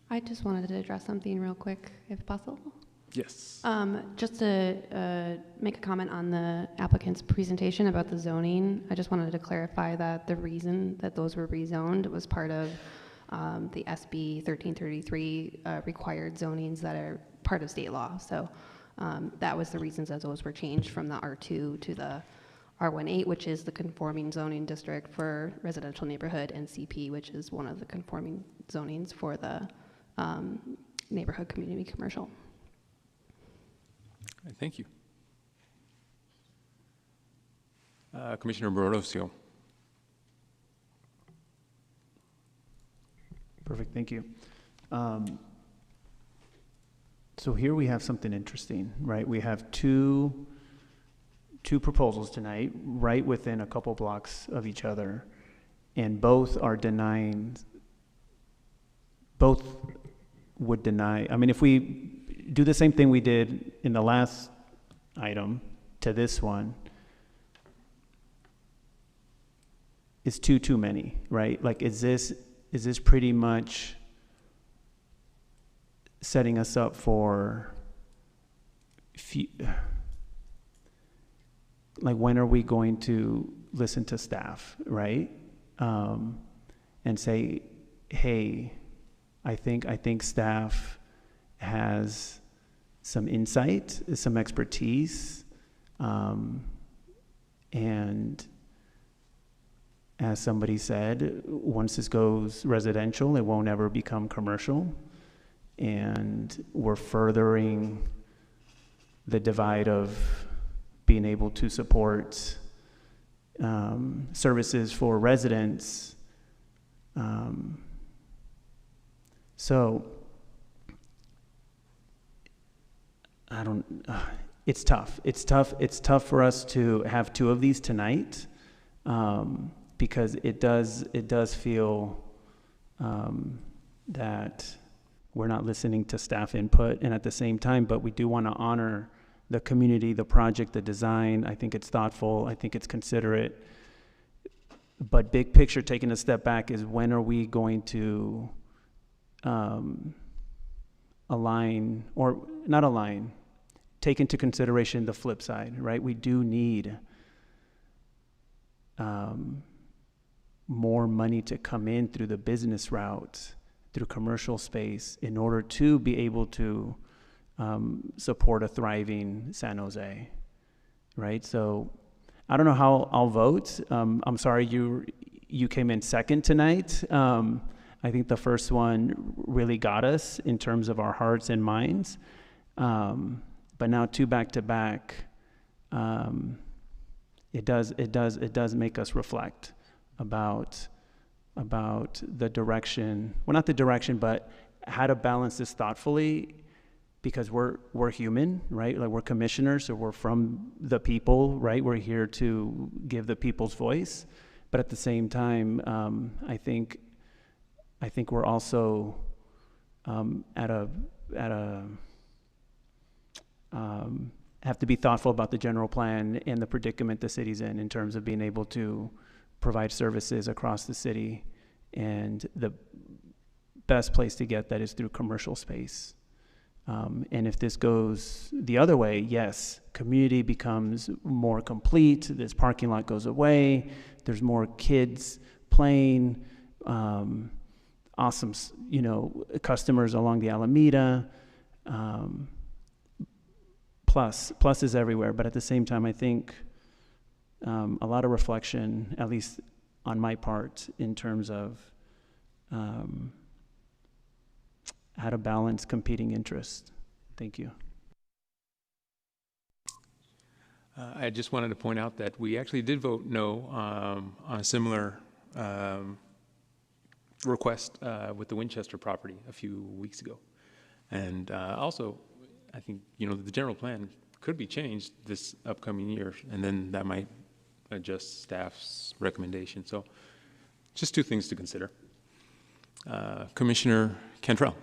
I just wanted to address something real quick, if possible. Yes. Just to make a comment on the applicant's presentation about the zoning, I just wanted to clarify that the reason that those were rezoned was part of the SB 1333 required zonings that are part of state law. So that was the reasons that those were changed from the R2 to the R18, which is the conforming zoning district for residential neighborhood, and CP, which is one of the conforming zonings for the neighborhood community commercial. All right, thank you. Commissioner Barocio. Perfect, thank you. So here we have something interesting, right? We have two proposals tonight, right within a couple blocks of each other, and both are denying, both would deny, I mean, if we do the same thing we did in the last item to this one, is too many, right? Like, is this pretty much setting us up for like, when are we going to listen to staff, right? And say, hey, I think staff has some insight, some expertise, and as somebody said, once this goes residential, it won't ever become commercial, and we're furthering the divide of being able to support services for residents. So I don't, it's tough. It's tough for us to have two of these tonight, because it does feel that we're not listening to staff input, and at the same time, but we do want to honor the community, the project, the design. I think it's thoughtful. I think it's considerate. But big picture, taking a step back, is when are we going to align, or not align, take into consideration the flip side, right? We do need more money to come in through the business route, through commercial space, in order to be able to support a thriving San Jose, right? So I don't know how I'll vote. I'm sorry you came in second tonight. I think the first one really got us in terms of our hearts and minds. But now two back to back, it does make us reflect about the direction, well, not the direction, but how to balance this thoughtfully, because we're human, right? Like, we're commissioners, so we're from the people, right? We're here to give the people's voice, but at the same time, I think we're also have to be thoughtful about the general plan and the predicament the city's in terms of being able to provide services across the city, and the best place to get that is through commercial space. And if this goes the other way, yes, community becomes more complete, this parking lot goes away, there's more kids playing, awesome, customers along the Alameda, plus is everywhere. But at the same time, I think a lot of reflection, at least on my part, in terms of how to balance competing interests. Thank you. I just wanted to point out that we actually did vote no on a similar request with the Winchester property a few weeks ago. And also, I think, the general plan could be changed this upcoming year, and then that might adjust staff's recommendation. So just two things to consider. Commissioner Cantrell.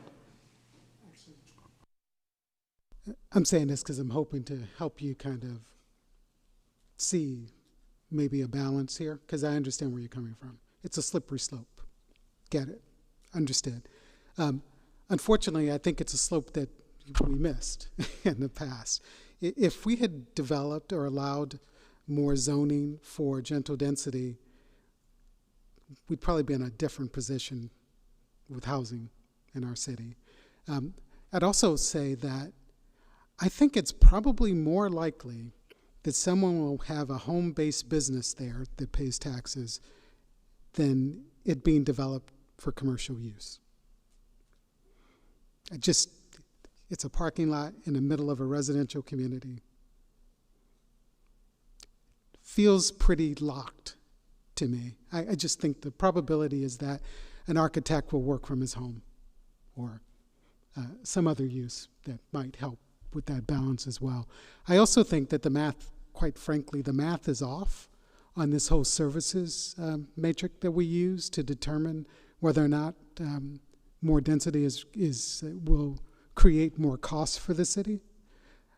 I'm saying this because I'm hoping to help you kind of see maybe a balance here, because I understand where you're coming from. It's a slippery slope. Get it. Understood. Unfortunately, I think it's a slope that we missed in the past. If we had developed or allowed more zoning for gentle density, we'd probably be in a different position with housing in our city. I'd also say that I think it's probably more likely that someone will have a home-based business there that pays taxes than it being developed for commercial use. It's a parking lot in the middle of a residential community. Feels pretty locked to me. I just think the probability is that an architect will work from his home, or some other use that might help with that balance as well. I also think that the math, quite frankly, the math is off on this whole services matrix that we use to determine whether or not more density will create more costs for the city.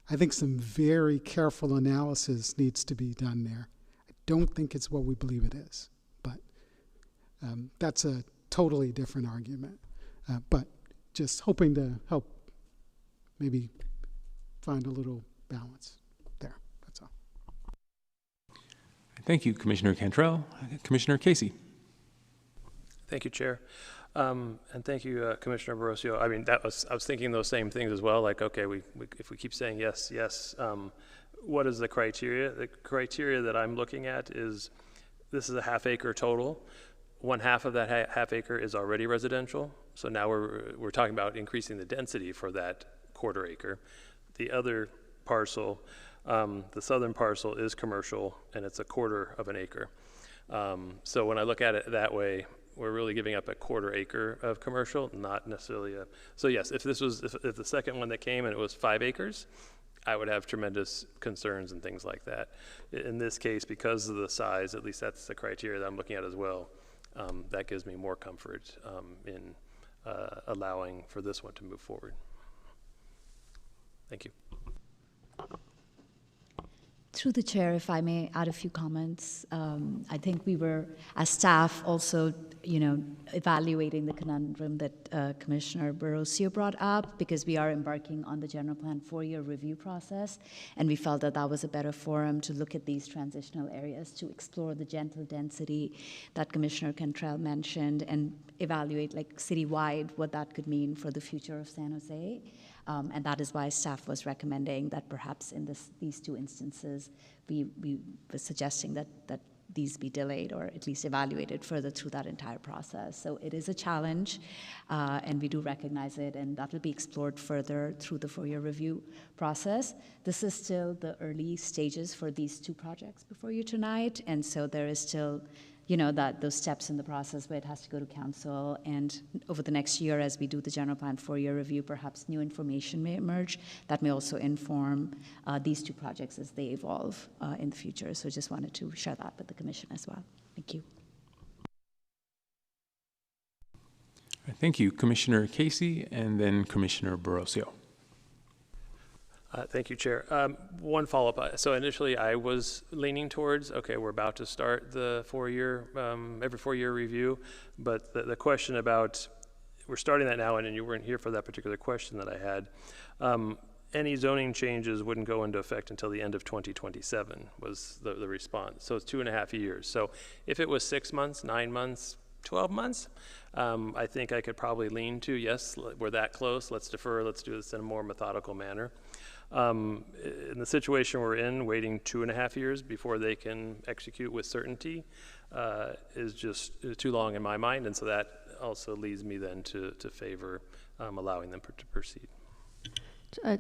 I think some very careful analysis needs to be done there. I don't think it's what we believe it is, but that's a totally different argument. But just hoping to help maybe find a little balance there. That's all. Thank you, Commissioner Cantrell. Commissioner Casey. Thank you, Chair. And thank you, Commissioner Barocio. I mean, I was thinking those same things as well. Like, okay, if we keep saying yes, yes, what is the criteria? The criteria that I'm looking at is, this is a half-acre total. 1/2 of that half acre is already residential. So now we're talking about increasing the density for that 1/4 acre. The other parcel, the southern parcel, is commercial, and it's 1/4 of an acre. So when I look at it that way, we're really giving up 1/4 acre of commercial, not necessarily a. So yes, if the second one that came and it was 5 acres, I would have tremendous concerns and things like that. In this case, because of the size, at least that's the criteria that I'm looking at as well. That gives me more comfort in allowing for this one to move forward. Thank you. Through the chair, if I may add a few comments, I think we were, as staff, also, evaluating the conundrum that Commissioner Barocio brought up, because we are embarking on the general plan 4-year review process, and we felt that that was a better forum to look at these transitional areas, to explore the gentle density that Commissioner Cantrell mentioned, and evaluate, like, citywide what that could mean for the future of San Jose. And that is why staff was recommending that perhaps in these 2 instances, we were suggesting that these be delayed or at least evaluated further through that entire process. So it is a challenge, and we do recognize it, and that will be explored further through the 4-year review process. This is still the early stages for these 2 projects before you tonight, and so there is still those steps in the process where it has to go to council, and over the next year, as we do the general plan 4-year review, perhaps new information may emerge that may also inform these 2 projects as they evolve in the future. So just wanted to share that with the commission as well. Thank you. Thank you, Commissioner Casey, and then Commissioner Barocio. Thank you, Chair. One follow-up. So initially, I was leaning towards, okay, we're about to start the 4-year, every 4-year review, but the question about, we're starting that now, and you weren't here for that particular question that I had. Any zoning changes wouldn't go into effect until the end of 2027 was the response. So it's 2.5 years. So if it was 6 months, 9 months, 12 months, I think I could probably lean to, yes, we're that close, let's defer, let's do this in a more methodical manner. In the situation we're in, waiting 2.5 years before they can execute with certainty is just too long in my mind, and so that also leads me then to favor allowing them to proceed.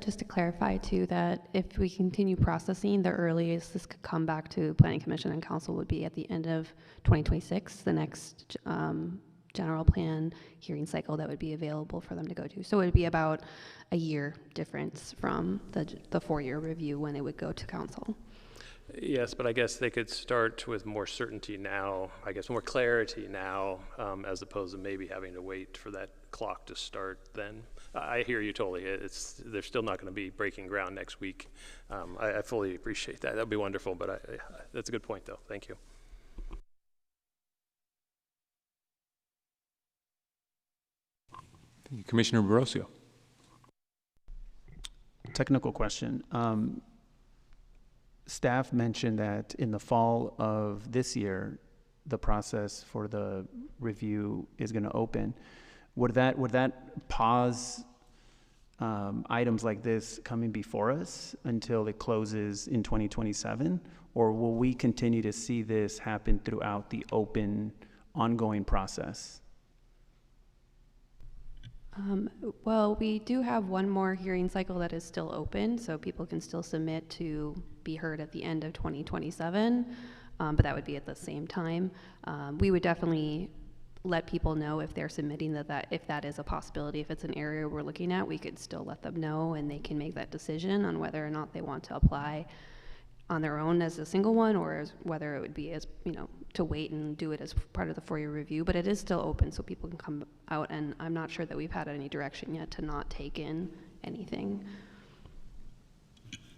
Just to clarify too, that if we continue processing, the earliest this could come back to Planning Commission and Council would be at the end of 2026, the next general plan hearing cycle that would be available for them to go to. So it would be about a year difference from the 4-year review when it would go to Council. Yes, but I guess they could start with more certainty now, I guess more clarity now, as opposed to maybe having to wait for that clock to start then. I hear you totally. They're still not going to be breaking ground next week. I fully appreciate that. That would be wonderful, but that's a good point, though. Thank you. Thank you, Commissioner Barocio. Technical question. Staff mentioned that in the fall of this year, the process for the review is going to open. Would that pause items like this coming before us until it closes in 2027? Or will we continue to see this happen throughout the open, ongoing process? Well, we do have one more hearing cycle that is still open, so people can still submit to be heard at the end of 2027, but that would be at the same time. We would definitely let people know if they're submitting if that is a possibility. If it's an area we're looking at, we could still let them know, and they can make that decision on whether or not they want to apply on their own as a single one, or whether it would be as, to wait and do it as part of the 4-year review. But it is still open, so people can come out, and I'm not sure that we've had any direction yet to not take in anything.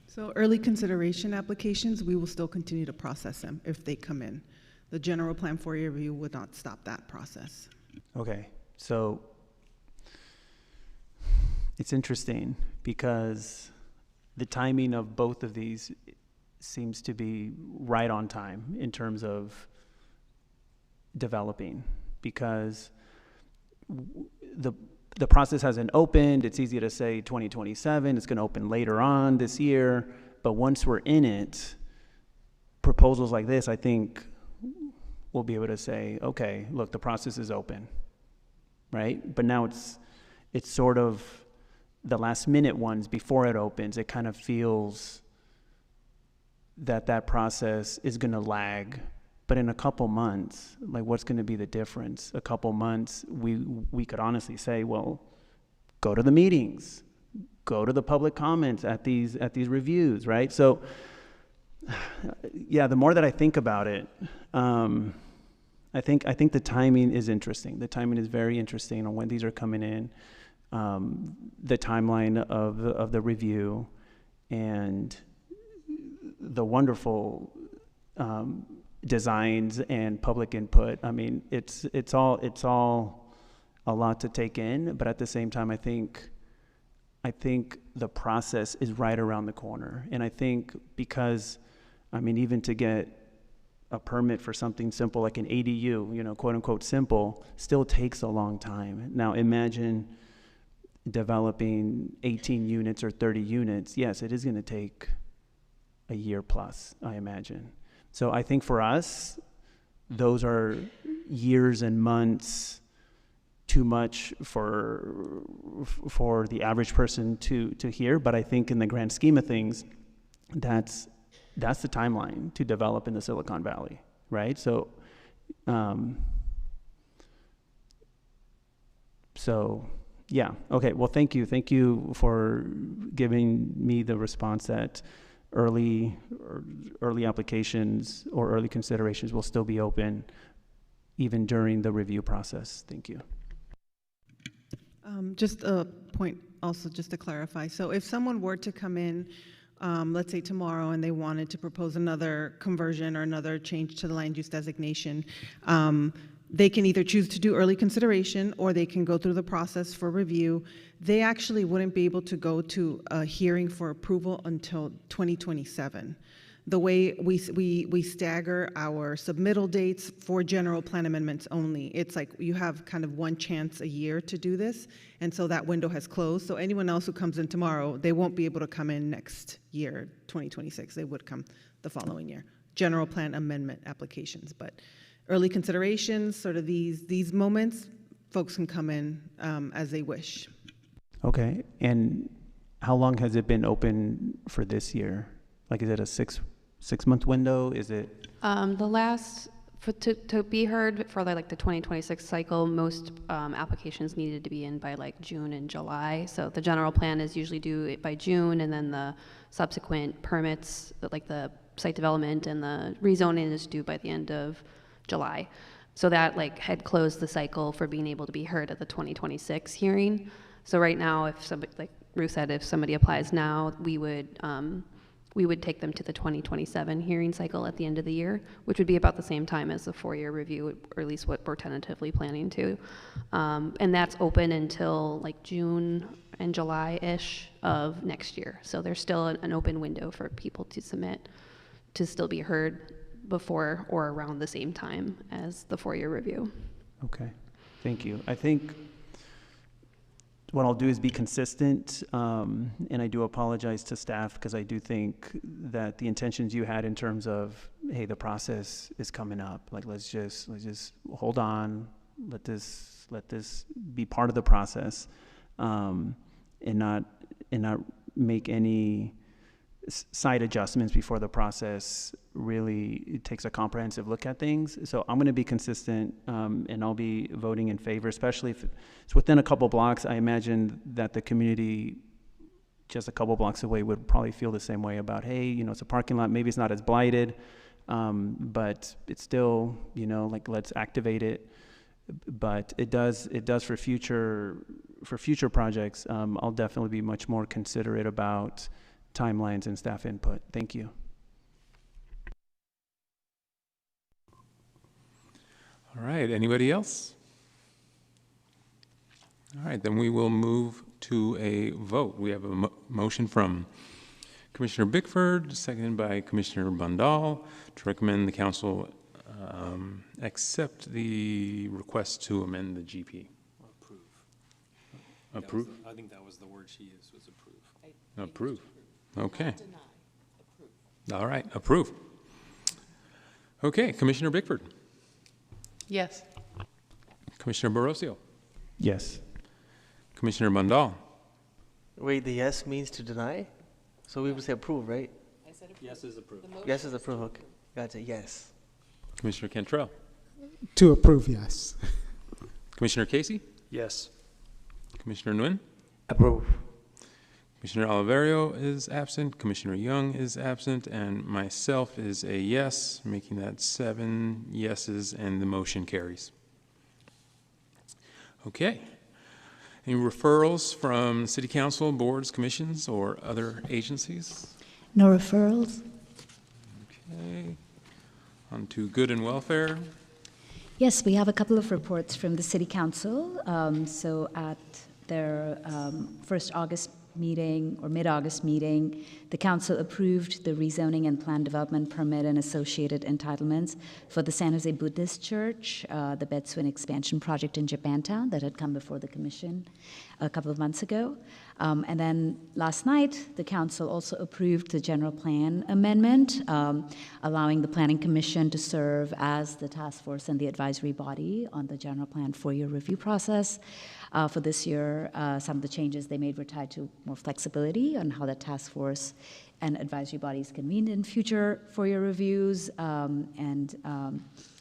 So early consideration applications, we will still continue to process them if they come in. The general plan for your review would not stop that process. Okay, so it's interesting because the timing of both of these seems to be right on time in terms of developing, because the process hasn't opened. It's easy to say 2027, it's going to open later on this year, but once we're in it, proposals like this, I think we'll be able to say, okay, look, the process is open, right? But now it's sort of the last minute ones before it opens, it kind of feels that process is going to lag. But in a couple months, like, what's going to be the difference? A couple months, we could honestly say, well, go to the meetings, go to the public comments at these reviews, right? So, yeah, the more that I think about it, I think the timing is interesting. The timing is very interesting on when these are coming in, the timeline of the review, and the wonderful designs and public input. I mean, it's all a lot to take in, but at the same time, I think the process is right around the corner. And I think because, I mean, even to get a permit for something simple like an ADU, you know, quote unquote simple, still takes a long time. Now imagine developing 18 units or 30 units. Yes, it is going to take a year plus, I imagine. So I think for us, those are years and months too much for the average person to hear. But I think in the grand scheme of things, that's the timeline to develop in the Silicon Valley, right? So, yeah, okay, well, thank you for giving me the response that early applications or early considerations will still be open even during the review process. Thank you. Just a point also, just to clarify. So if someone were to come in, let's say tomorrow, and they wanted to propose another conversion or another change to the land use designation, they can either choose to do early consideration or they can go through the process for review. They actually wouldn't be able to go to a hearing for approval until 2027. The way we stagger our submittal dates for general plan amendments only, it's like you have kind of one chance a year to do this, and so that window has closed. So anyone else who comes in tomorrow, they won't be able to come in next year, 2026. They would come the following year. General plan amendment applications, but early considerations, sort of these moments, folks can come in as they wish. Okay, and how long has it been open for this year? Like, is it a six-month window? Is it? The last, to be heard for like the 2026 cycle, most applications needed to be in by like June and July. So the general plan is usually due by June, and then the subsequent permits, like the site development and the rezoning, is due by the end of July. So that like had closed the cycle for being able to be heard at the 2026 hearing. So right now, if somebody, like Ruth said, if somebody applies now, we would take them to the 2027 hearing cycle at the end of the year, which would be about the same time as the 4-year review, or at least what we're tentatively planning to. And that's open until like June and July-ish of next year. So there's still an open window for people to submit to still be heard before or around the same time as the 4-year review. Okay, thank you. I think what I'll do is be consistent, and I do apologize to staff because I do think that the intentions you had in terms of, hey, the process is coming up, like let's just hold on, let this be part of the process, and not make any side adjustments before the process really takes a comprehensive look at things. So I'm going to be consistent, and I'll be voting in favor, especially if it's within a couple blocks. I imagine that the community just a couple blocks away would probably feel the same way about, hey, you know, it's a parking lot, maybe it's not as blighted, but it's still, you know, like let's activate it. But it does for future for future projects, I'll definitely be much more considerate about timelines and staff input. Thank you. All right, anybody else? All right, then we will move to a vote. We have a motion from Commissioner Bickford, seconded by Commissioner Bandal, to recommend the council accept the request to amend the GP. Approve. Approve? I think that was the word she used, was approve. Approve. Okay. All right, approve. Okay, Commissioner Bickford. Yes. Commissioner Borosio. Yes. Commissioner Bandal. Wait, the yes means to deny? So we would say approve, right? I said approve. Yes is approved. Yes is approve, okay. Gotcha, yes. Commissioner Cantrell. To approve, yes. Commissioner Casey. Yes. Commissioner Nguyen. Approve. Commissioner Oliverio is absent, Commissioner Young is absent, and myself is a yes, making that 7 yeses, and the motion carries. Okay. Any referrals from City Council, boards, commissions, or other agencies? No referrals. Okay. On to good and welfare. Yes, we have a couple of reports from the City Council. So at their first August meeting or mid-August meeting, the council approved the rezoning and plan development permit and associated entitlements for the San Jose Buddhist Church, the Bed-Stuin expansion project in Japantown that had come before the commission a couple of months ago. And then last night, the council also approved the general plan amendment, allowing the Planning Commission to serve as the task force and the advisory body on the general plan 4-year review process. For this year, some of the changes they made were tied to more flexibility on how the task force and advisory bodies convene in future 4-year reviews.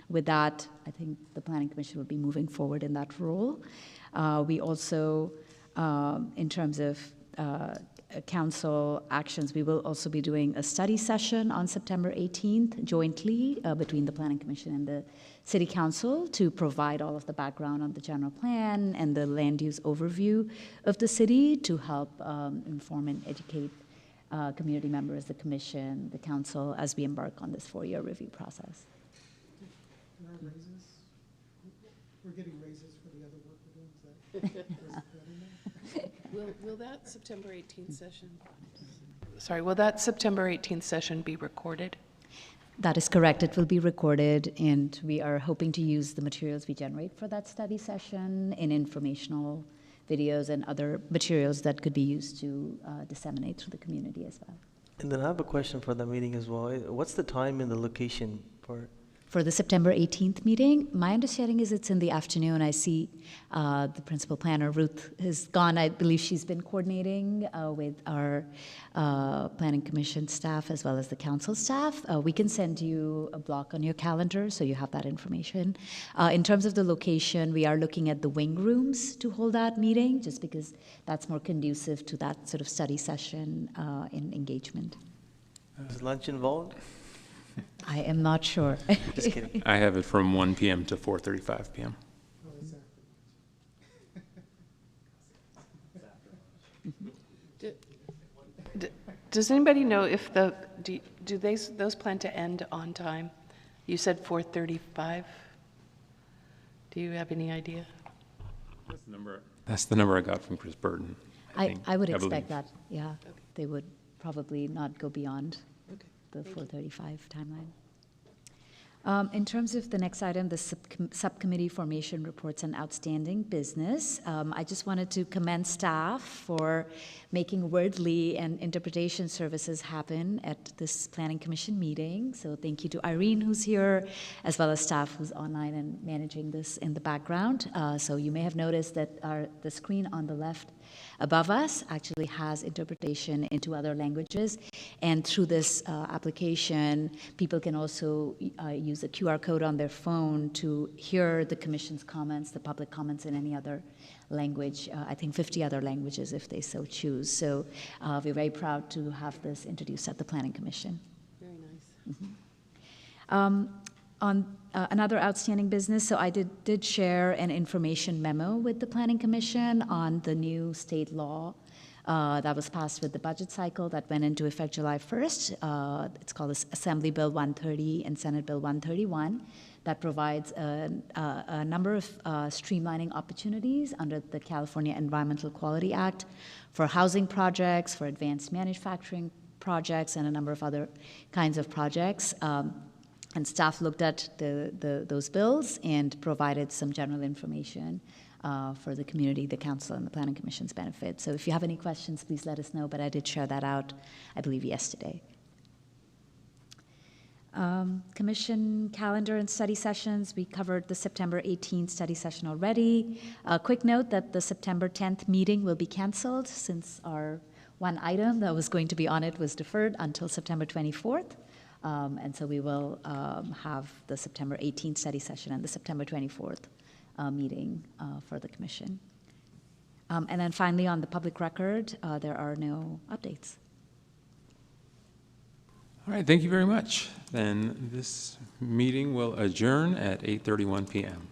With that, I think the Planning Commission will be moving forward in that role. We also, in terms of council actions, we will also be doing a study session on September 18th jointly between the Planning Commission and the City Council to provide all of the background on the general plan and the land use overview of the city to help inform and educate community members, the commission, the council, as we embark on this 4-year review process. We're getting raises for the other work we're doing. Will that September 18th session, will that September 18th session be recorded? That is correct. It will be recorded, and we are hoping to use the materials we generate for that study session in informational videos and other materials that could be used to disseminate to the community as well. And then I have a question for the meeting as well. What's the time and the location for it? For the September 18th meeting, my understanding is it's in the afternoon. I see the principal planner, Ruth, has gone. I believe she's been coordinating with our Planning Commission staff as well as the council staff. We can send you a block on your calendar so you have that information. In terms of the location, we are looking at the wing rooms to hold that meeting, just because that's more conducive to that sort of study session and engagement. Is lunch involved? I am not sure. Just kidding. I have it from 1 p.m. to 4:35 p.m. Does anybody know if do those plan to end on time? You said 4:35. Do you have any idea? That's the number I got from Chris Burton. I would believe. expect that, yeah. They would probably not go beyond the 4:35 timeline. In terms of the next item, the subcommittee formation reports and outstanding business, I just wanted to commend staff for making wordly and interpretation services happen at this Planning Commission meeting. So thank you to Irene, who's here, as well as staff who's online and managing this in the background. So you may have noticed that the screen on the left above us actually has interpretation into other languages. And through this application, people can also use a QR code on their phone to hear the Commission's comments, the public comments in any other language, I think 50 other languages if they so choose. So we're very proud to have this introduced at the Planning Commission. Very nice. On another outstanding business, so I did share an information memo with the Planning Commission on the new state law that was passed with the budget cycle that went into effect July 1st. It's called Assembly Bill 130 and Senate Bill 131 that provides a number of streamlining opportunities under the California Environmental Quality Act for housing projects, for advanced manufacturing projects, and a number of other kinds of projects. And staff looked at those bills and provided some general information for the community, the council, and the Planning Commission's benefit. So if you have any questions, please let us know, but I did share that out, I believe, yesterday. Commission calendar and study sessions. We covered the September 18th study session already. A quick note that the September 10th meeting will be canceled since our one item that was going to be on it was deferred until September 24th. And so we will have the September 18th study session and the September 24th meeting for the commission. And then finally, on the public record, there are no updates. All right, thank you very much. Then this meeting will adjourn at 8:31 p.m.